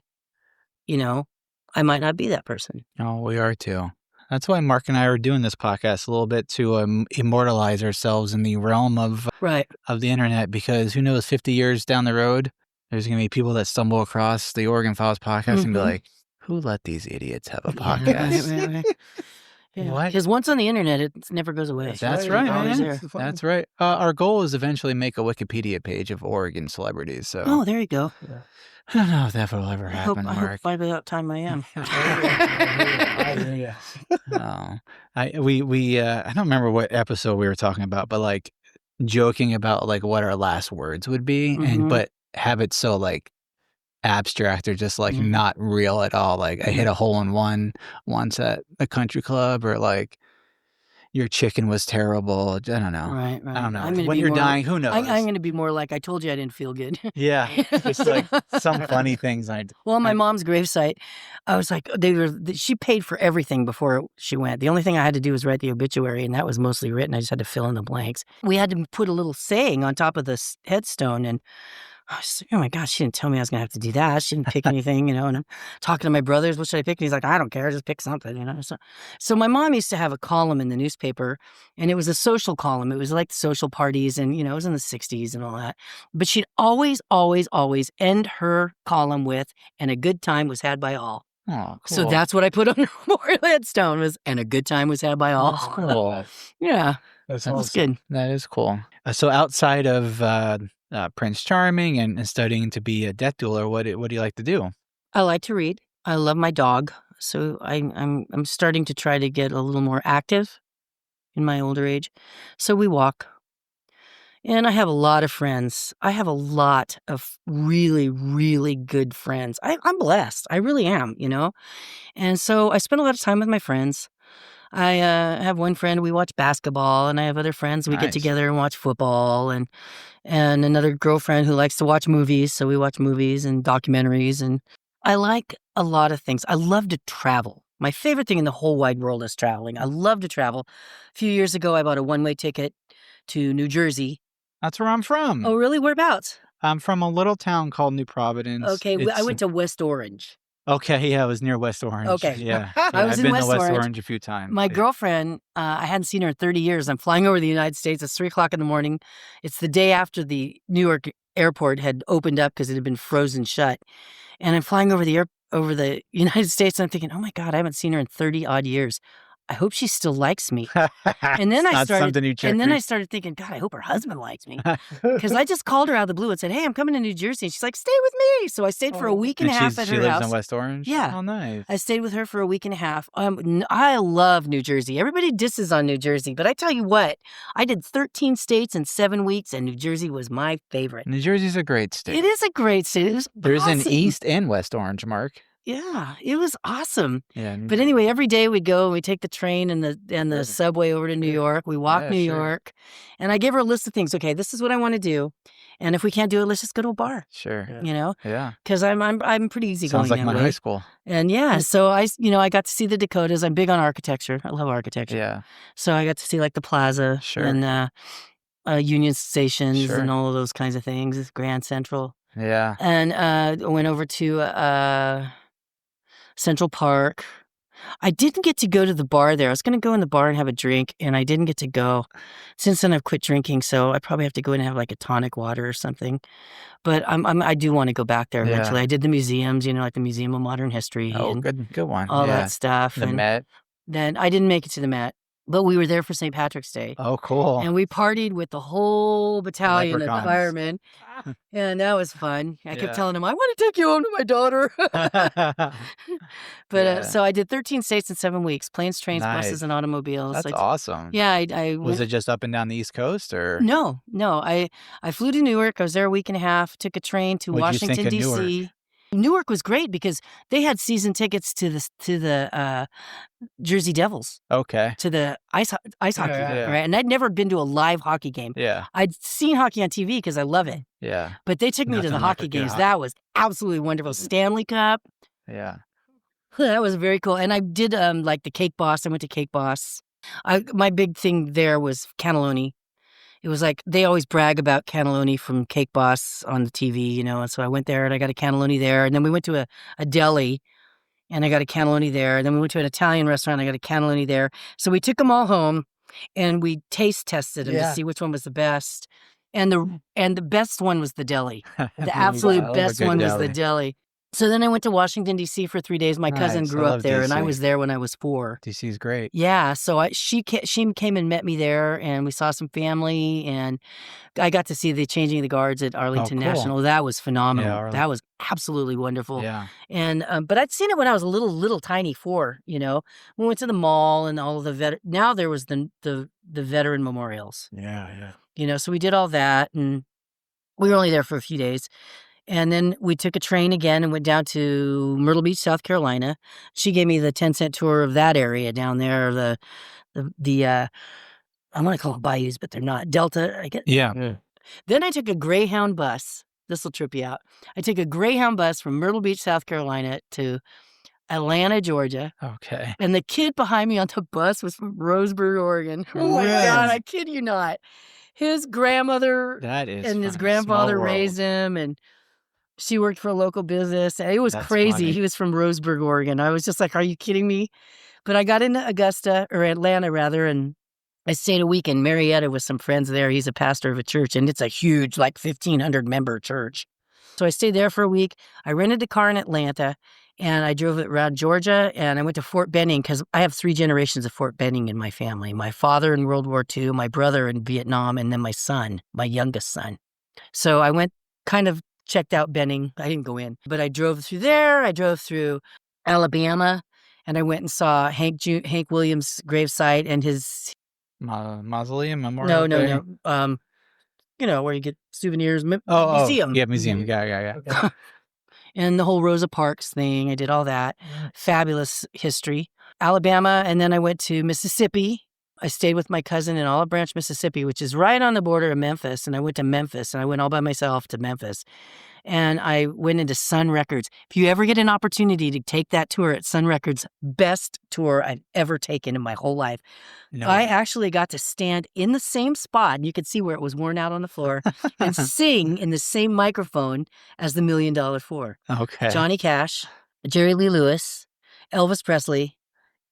I might not be that person. Oh, we are too. That's why Mark and I are doing this podcast a little bit to immortalize ourselves in the realm of the internet, because who knows, 50 years down the road, there's going to be people that stumble across the Oregon Files podcast and be like, who let these idiots have a podcast? Right. Yeah. Because once on the internet, it never goes away. That's right, man. That's right. Our goal is eventually make a Wikipedia page of Oregon celebrities. So. Oh, there you go. Yeah. I don't know if that will ever happen, Mark. I hope by that time I am. I don't remember what episode we were talking about, but joking about what our last words would be, but have it so abstract or just not real at all. I hit a hole in one once at a country club, or your chicken was terrible. I don't know. Right. I don't know. I'm gonna When be you're more, dying, who knows? I'm going to be more like, I told you I didn't feel good. Yeah, just like some funny things. Well, on my mom's gravesite, I was like, she paid for everything before she went. The only thing I had to do was write the obituary, and that was mostly written. I just had to fill in the blanks. We had to put a little saying on top of the headstone, and I was like, oh my gosh, she didn't tell me I was going to have to do that. She didn't pick anything, and I'm talking to my brothers, what should I pick? And he's like, I don't care, just pick something. So my mom used to have a column in the newspaper, and it was a social column. It was like social parties, and it was in the 60s and all that. But she'd always, always, always end her column with, and a good time was had by all. Oh, cool. So that's what I put on her memorial headstone was, and a good time was had by all. That's cool. Yeah, That's that was good. That is cool. So outside of Prince Charming and studying to be a death doula, what do you like to do? I like to read. I love my dog. So I'm starting to try to get a little more active in my older age. So we walk. And I have a lot of friends. I have a lot of really, really good friends. I'm blessed. I really am, And so I spend a lot of time with my friends. I have one friend, we watch basketball, and I have other friends, we get Nice. together and watch football, and another girlfriend who likes to watch movies, so we watch movies and documentaries, and I like a lot of things. I love to travel. My favorite thing in the whole wide world is traveling. I love to travel. A few years ago, I bought a one-way ticket to New Jersey. That's where I'm from. Oh, really? Whereabouts? I'm from a little town called New Providence. Okay, I went to West Orange. Okay, yeah, it was near West Orange. Okay. Yeah. I was I've in been to West West Orange. a few times. My girlfriend, I hadn't seen her in 30 years. I'm flying over the United States. It's 3:00 in the morning. It's the day after the New York airport had opened up because it had been frozen shut. And I'm flying over the United States, and I'm thinking, oh my God, I haven't seen her in 30 odd years. I hope she still likes me. And then I started thinking, God, I hope her husband likes me. Because I just called her out of the blue and said, hey, I'm coming to New Jersey. And she's like, stay with me. So I stayed for a week and a half at her She lives house. in West Orange? Yeah. Oh, nice. I stayed with her for a week and a half. I love New Jersey. Everybody disses on New Jersey. But I tell you what, I did 13 states in 7 weeks, and New Jersey was my favorite. New Jersey's a great state. It is a great state. It was There's awesome. an East and West Orange, Mark. Yeah, it was awesome. Yeah. But anyway, every day we go and we take the train and the subway over to New York. We walk New York, and I gave her a list of things. Okay, this is what I want to do, and if we can't do it, let's just go to a bar. Sure. Yeah. Because I'm pretty easygoing. Sounds like my high school. And so I got to see the Dakotas. I'm big on architecture. I love architecture. Yeah. So I got to see like the Plaza and Union Stations and all of those kinds of things. Grand Central. Yeah. And I went over to Central Park. I didn't get to go to the bar there. I was going to go in the bar and have a drink, and I didn't get to go. Since then, I've quit drinking, so I probably have to go in and have like a tonic water or something. But I do want to go back there eventually. I did the museums, like the Museum of Modern History. Oh, and good one. all that stuff. The Met. Then I didn't make it to the Met, but we were there for St. Patrick's Day. Oh, cool. And we partied with the whole battalion of firemen. And that was fun. I kept telling him, I want to take you home to my daughter. But so I did 13 states in 7 weeks, planes, trains, buses, and automobiles. That's awesome. Yeah. I was it just up and down the East Coast or? No. I flew to Newark. I was there a week and a half, took a train to Washington, D.C. Newark was great because they had season tickets to the Jersey Devils. Okay. To the ice hockey, right? And I'd never been to a live hockey game. Yeah. I'd seen hockey on TV because I love it. Yeah. But they took me to the hockey games. That was absolutely wonderful. Stanley Cup. Yeah. That was very cool. And I did like the Cake Boss. I went to Cake Boss. My big thing there was cannelloni. It was like they always brag about cannelloni from Cake Boss on the TV, and so I went there and I got a cannelloni there. And then we went to a deli and I got a cannelloni there. And then we went to an Italian restaurant. I got a cannelloni there. So we took them all home and we taste tested them to see which one was the best. And the best one was the deli. The absolute best one was the deli. So then I went to Washington, D.C. for 3 days. My cousin grew up there, and I was there when I was 4. D.C. is great. Yeah, so she came and met me there, and we saw some family, and I got to see the changing of the guards at Arlington National. That was phenomenal. Yeah, that was absolutely wonderful. Yeah. And but I'd seen it when I was a little tiny 4. We went to the mall and all of the now there was the veteran memorials. Yeah. So we did all that, and we were only there for a few days. And then we took a train again and went down to Myrtle Beach, South Carolina. She gave me the 10-cent tour of that area down there, the I want to call them bayous, but they're not. Delta, I get. Yeah. Then I took a Greyhound bus. This will trip you out. I took a Greyhound bus from Myrtle Beach, South Carolina to Atlanta, Georgia. Okay. And the kid behind me on the bus was from Roseburg, Oregon. Oh my Really? God, I kid you not. His grandmother That is and his funny. grandfather Small world. raised him, and she worked for a local business. It was That's crazy. funny. He was from Roseburg, Oregon. I was just like, are you kidding me? But I got into Atlanta rather, and I stayed a week in Marietta with some friends there. He's a pastor of a church, and it's a huge, like 1,500 member church. So I stayed there for a week. I rented a car in Atlanta, and I drove it around Georgia, and I went to Fort Benning because I have 3 generations of Fort Benning in my family. My father in World War II, my brother in Vietnam, and then my son, my youngest son. So I went, kind of checked out Benning. I didn't go in, but I drove through there. I drove through Alabama, and I went and saw Hank Williams' gravesite and his... Mausoleum, memorial. No. You know, where you get souvenirs, museum. Yeah, museum. Yeah. And the whole Rosa Parks thing. I did all that. Fabulous history. Alabama, and then I went to Mississippi. I stayed with my cousin in Olive Branch, Mississippi, which is right on the border of Memphis. And I went to Memphis, and I went all by myself to Memphis. And I went into Sun Records. If you ever get an opportunity to take that tour at Sun Records, best tour I've ever taken in my whole life. No. I actually got to stand in the same spot, and you could see where it was worn out on the floor, and sing in the same microphone as the $1 Million Four. Okay. Johnny Cash, Jerry Lee Lewis, Elvis Presley,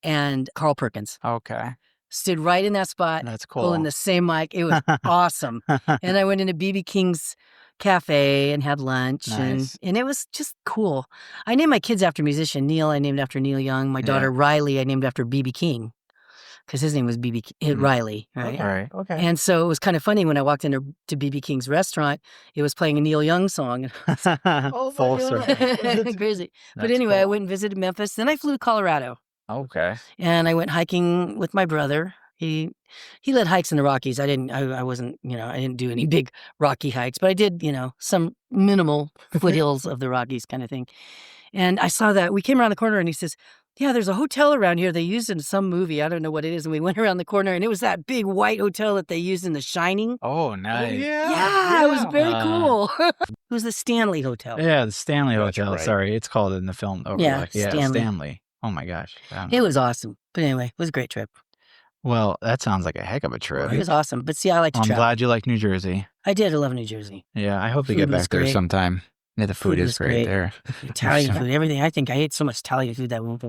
and Carl Perkins. Okay. Stood right in that spot. That's cool. Holding the same mic. It was awesome. And I went into B.B. King's cafe and had lunch. Nice. And it was just cool. I named my kids after musician. Neil, I named after Neil Young. My daughter, Riley, I named after B.B. King. Because his name was Riley, right? All right. Okay. And so it was kind of funny when I walked into B.B. King's restaurant, it was playing a Neil Young song. Full circle. Crazy. But That's anyway, I cool. went and visited Memphis. Then I flew to Colorado. Okay. And I went hiking with my brother. He led hikes in the Rockies. I wasn't, I didn't do any big Rocky hikes, but I did, some minimal foothills of the Rockies kind of thing. And I saw that we came around the corner and he says, yeah, there's a hotel around here they used in some movie. I don't know what it is. And we went around the corner and it was that big white hotel that they used in The Shining. Oh, nice. Yeah, it was very cool. It was the Stanley Hotel. Yeah, the Stanley That's Hotel. right. Sorry, it's called in the film. Yeah, Stanley. Oh my gosh. It was awesome. But anyway, it was a great trip. Well, that sounds like a heck of a trip. It was awesome. But see, I like to I'm travel. glad you like New Jersey. I did. I love New Jersey. Yeah, I hope to Food get was back there great. sometime. Yeah, the food Food is was great great. there. Italian food, everything. I think I ate so much Italian food that won't.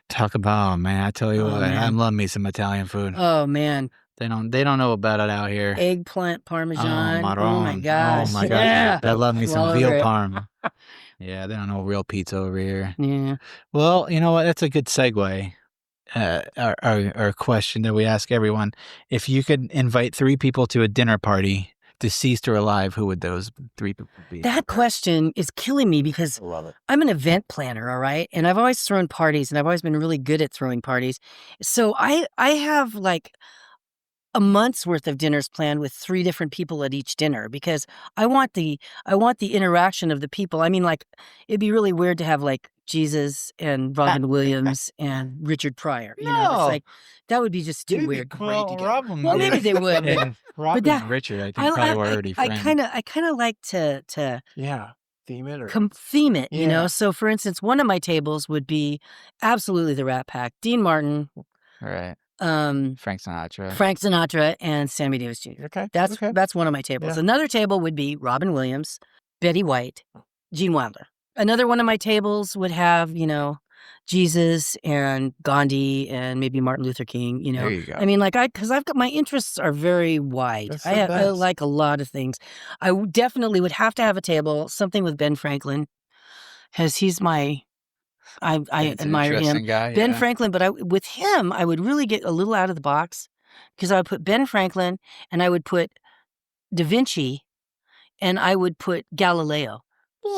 Talk about, oh, man, I tell you Oh, what, man. I love me some Italian food. Oh man, They don't know about it out here. eggplant parmesan. Oh, my Maron. gosh. Oh my gosh. Yeah. I love me some All over veal it. parm. Yeah, they don't know real pizza over here. Yeah. Well, you know what? That's a good segue. Our question that we ask everyone: if you could invite 3 people to a dinner party, deceased or alive, who would those 3 people be? That question is killing me because Love it. I'm an event planner, all right? And I've always thrown parties and I've always been really good at throwing parties. So I have like a month's worth of dinners planned with 3 different people at each dinner because I want the interaction of the people. I mean, like, it'd be really weird to have like Jesus and Robin Williams and Richard Pryor. You know, No. it's like that would be just too weird. Well, Robin. Well, maybe they would. But And Robin that- and Richard, I think, probably were already friends. I kind of like to Yeah. Theme it or theme it, you Yeah. know? So for instance, one of my tables would be absolutely the Rat Pack, Dean Martin, Right. Frank Frank Sinatra. Sinatra, and Sammy Davis Jr. okay. That's one of my tables. Yeah. Another table would be Robin Williams, Betty White, Gene Wilder. Another one of my tables would have, Jesus and Gandhi and maybe Martin Luther King, There you go. I mean, like because I've got my interests are very wide. That's I the I best. like a lot of things. I definitely would have to have a table, something with Ben Franklin, because he's my, I He's an admire him. interesting guy, Ben yeah. Franklin, but with him, I would really get a little out of the box because I would put Ben Franklin and I would put Da Vinci and I would put Galileo.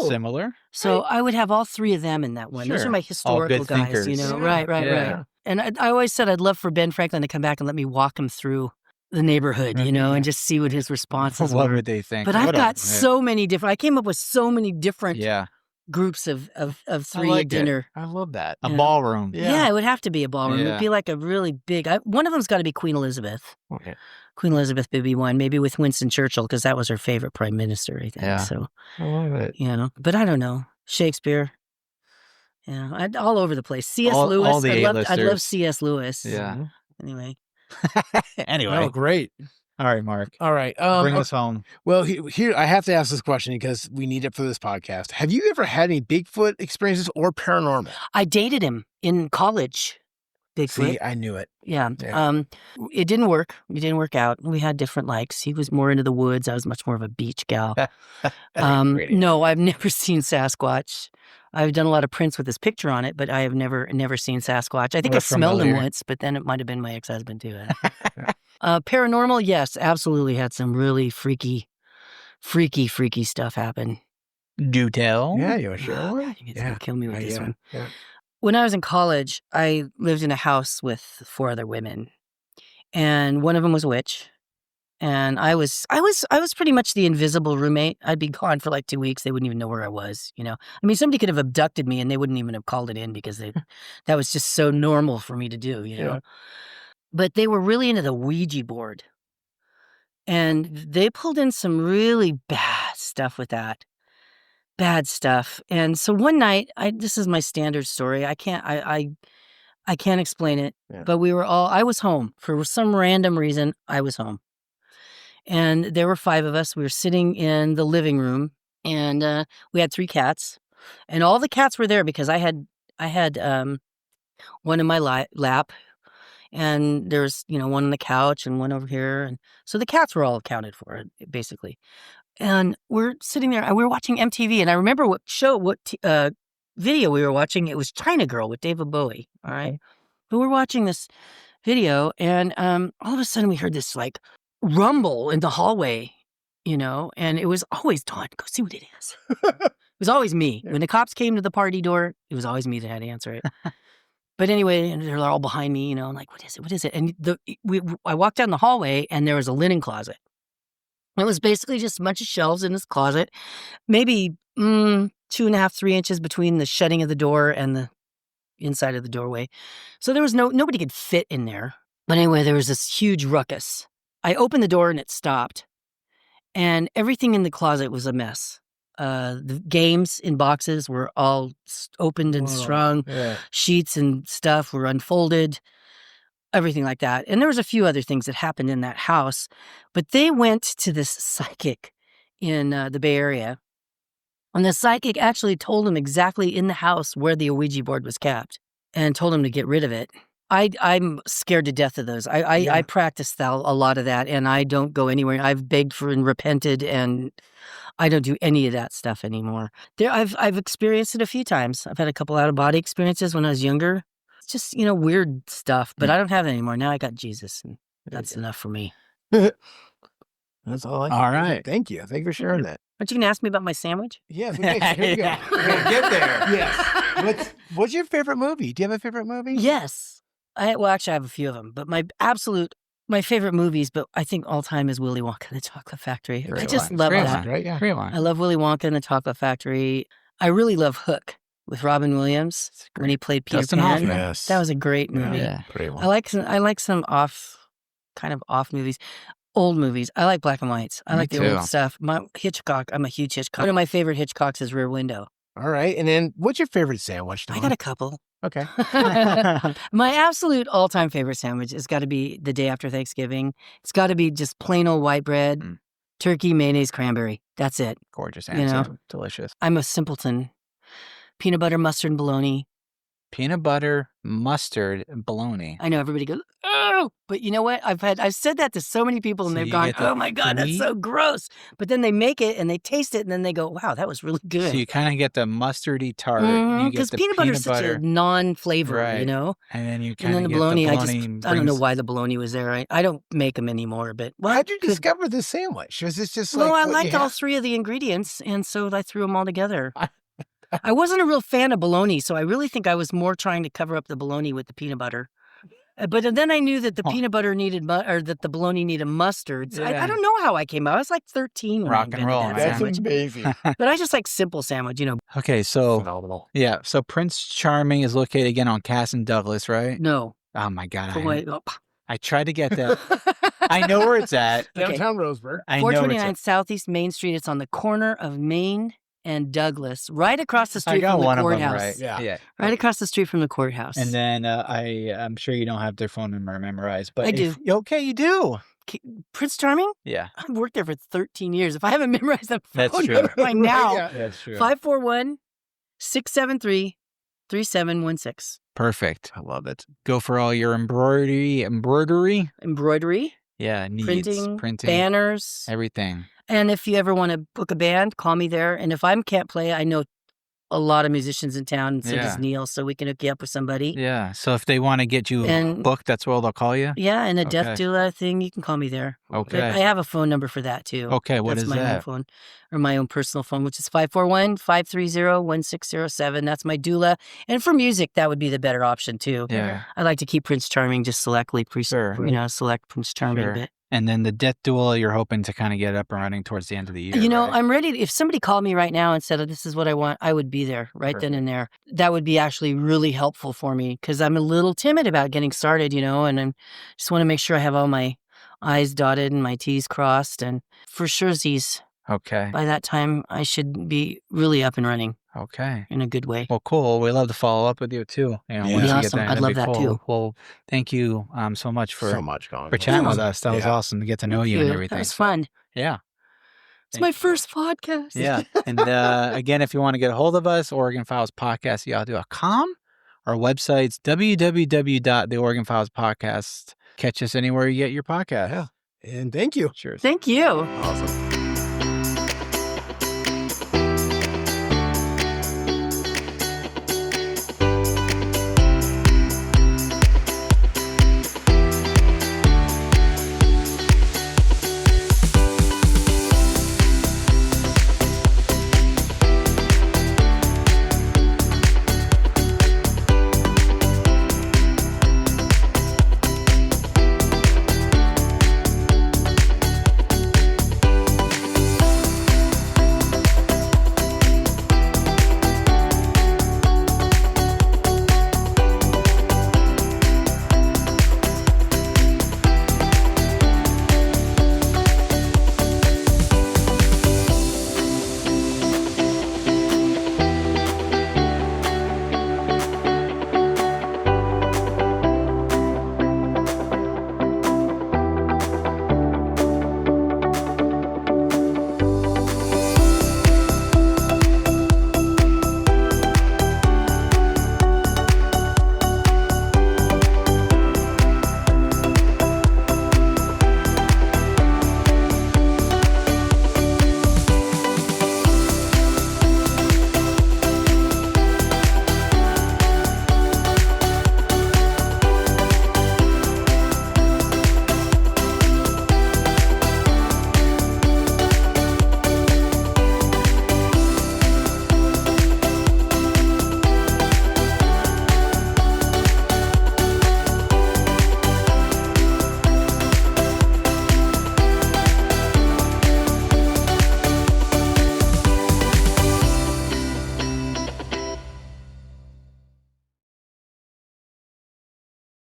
Similar. So I would have all 3 of them in that one. Those Sure. are my All historical good guys, thinkers. Right. Yeah. And I always said I'd love for Ben Franklin to come back and let me walk him through the neighborhood, you know, Yeah. and just see what his responses What were. would they think? But What I've a- got yeah. so many different. I came up with so many different Yeah. groups of I three like at dinner. it. I love that. A Yeah. ballroom. Yeah, it would have to be a ballroom. It'd Yeah. be like a really big. One of them's got to be Queen Elizabeth. Okay. Queen Elizabeth would be one, maybe with Winston Churchill, because that was her favorite prime minister, I think. Yeah. So, I love it. you know, but I don't know. Shakespeare. Yeah, all over the place. C.S. All Lewis. the I'd love A-listers. C.S. Lewis. Yeah. Anyway. Anyway. Oh, great. All right, Mark. All right. Bring us home. Well, here I have to ask this question because we need it for this podcast. Have you ever had any Bigfoot experiences or paranormal? I dated him in college. Bigfoot. See, I knew it. Yeah. Yeah. It didn't work. It didn't work out. We had different likes. He was more into the woods. I was much more of a beach gal. No, I've never seen Sasquatch. I've done a lot of prints with his picture on it, but I have never seen Sasquatch. I think We're I smelled him familiar. once, but then it might have been my ex-husband too. Paranormal, yes, absolutely had some really freaky stuff happen. Do tell. Yeah, you want to share Oh, one? God, you guys are gonna kill me with this one. Yeah. When I was in college, I lived in a house with 4 other women, and one of them was a witch. And I was pretty much the invisible roommate. I'd be gone for like 2 weeks. They wouldn't even know where I was, you know. I mean, somebody could have abducted me and they wouldn't even have called it in because that was just so normal for me to do, you know. Yeah. But they were really into the Ouija board. And they pulled in some really bad stuff with that. Bad stuff. And so one night, this is my standard story. I can't explain it, Yeah. but I was home. For some random reason, I was home. And there were 5 of us. We were sitting in the living room, and we had 3 cats, and all the cats were there because I had one in my lap, and there's one on the couch and one over here, and so the cats were all accounted for basically. And we're sitting there and we were watching MTV, and I remember what video we were watching. It was China Girl with David Bowie. All right, Okay. but we're watching this video, and all of a sudden we heard this like rumble in the hallway, and it was always Dawn, go see what it is. It was always me. When the cops came to the party door, it was always me that had to answer it. But anyway, and they're all behind me, I'm like, what is it? What is it? And I walked down the hallway and there was a linen closet. It was basically just a bunch of shelves in this closet, maybe 2.5, 3 inches between the shutting of the door and the inside of the doorway. So there was nobody could fit in there. But anyway, there was this huge ruckus. I opened the door and it stopped, and everything in the closet was a mess. The games in boxes were all opened and strung. Yeah. Sheets and stuff were unfolded, everything like that. And there was a few other things that happened in that house, but they went to this psychic in the Bay Area, and the psychic actually told him exactly in the house where the Ouija board was kept and told him to get rid of it. I'm scared to death of those. I practiced a lot of that, and I don't go anywhere. I've begged for and repented, and I don't do any of that stuff anymore. I've experienced it a few times. I've had a couple out-of-body experiences when I was younger. It's just, weird stuff, but I don't have it anymore. Now I got Jesus, and that's enough for me. That's all I All right. Thank you. Thank you for sharing that. Aren't you going to ask me about my sandwich? Yes. Okay, so here we go. We're gonna get there. Yes. What's your favorite movie? Do you have a favorite movie? Yes. Actually, I have a few of them, but my favorite movies, but I think all time is Willy Wonka and the Chocolate Factory. I Great just one. love Great that. one. Right? Yeah. Great one. I love Willy Wonka and the Chocolate Factory. I really love Hook with Robin Williams when he played Peter Dustin Pan. Hoffman. Yes. That was a great movie. Yeah. Great one. I like some kind of off movies. Old movies. I like black and whites. I Me like the too. old stuff. Hitchcock. I'm a huge Hitchcock. One of my favorite Hitchcocks is Rear Window. All right. And then what's your favorite sandwich? I Dawn? got a couple. Okay. My absolute all-time favorite sandwich has got to be the day after Thanksgiving. It's got to be just plain old white bread, turkey, mayonnaise, cranberry. That's it. Gorgeous You answer. know. Delicious. I'm a simpleton. Peanut butter, mustard, and bologna. Peanut butter, mustard, bologna. I know everybody goes, oh, but you know what? I've said that to so many people, and So they've you gone, get the oh my God, that's sweet- so gross. But then they make it and they taste it, and then they go, wow, that was really good. So you kind of get the mustardy tart. You get Because the peanut butter is such a non-flavor, Right. And then you And kind then of the get bologna, the I bologna. don't know why the bologna was there. I don't make them anymore, but How'd you discover this sandwich? Was this just Well, like I what liked you all had? 3 of the ingredients, and so I threw them all together. I wasn't a real fan of bologna, so I really think I was more trying to cover up the bologna with the peanut butter. But then I knew that the peanut butter needed, or that the bologna needed mustard. So I don't know how I came out. I was like 13 when I Rock and invented roll, that man. sandwich. amazing. But I just like simple sandwich, Okay, so Phenomenal. yeah, so Prince Charming is located again on Cass and Douglas, right? No. Oh my God, Wait, I tried to get that. I know where it's at. Okay. Downtown Roseburg. I know where it's 429 at. Southeast Main Street. It's on the corner of Main and Douglas, right across the I street got from the one of them courthouse. right. Yeah. Right across the street from the courthouse. And then I'm sure you don't have their phone number memorized, but I do. Okay, you do. Prince Charming? Yeah, I've worked there for 13 years. If I haven't memorized that That's phone true. number by now, Yeah. that's true. 541-673-3716. Perfect. I love it. Go for all your embroidery. Embroidery, Yeah, needs printing, banners. everything. And if you ever want to book a band, call me there. And if I can't play, I know a lot of musicians in town, and so Yeah. does Neil, so we can hook you up with somebody. Yeah. So if they want to get you And- booked, that's where they'll call you. Yeah, and a death Okay. doula thing, you can call me there. But Okay. I have a phone number for that too. Okay. What That's is my own that? phone, or my own personal phone, which is 541-530-1607. That's my doula. And for music, that would be the better option too. Yeah. I like to keep Prince Charming just select Prince Charming. Sure. But And then the death duel, you're hoping to kind of get up and running towards the end of the year. right? I'm ready. If somebody called me right now and said, "This is what I want," I would be there right then and there. That would be actually really helpful for me because I'm a little timid about getting started, and I just want to make sure I have all my I's dotted and my T's crossed. And for sure, Okay. by that time, I should be really up and running Okay. in a good way. Well, cool. We love to follow up with you too. Yeah. Once Be you awesome. get there, I'd that'd love be that, cool. too. Well, thank you so much for so much, Colin. chatting with Yeah. us. That was Yeah. awesome to get to know you and everything. That was fun. Yeah. It's my first podcast. Yeah. And again, if you want to get a hold of us, OregonFilesPodcast.com. Our website's www.theoregonfilespodcast. Catch us anywhere you get your podcast. Yeah. And thank you. Cheers. Thank you. Awesome.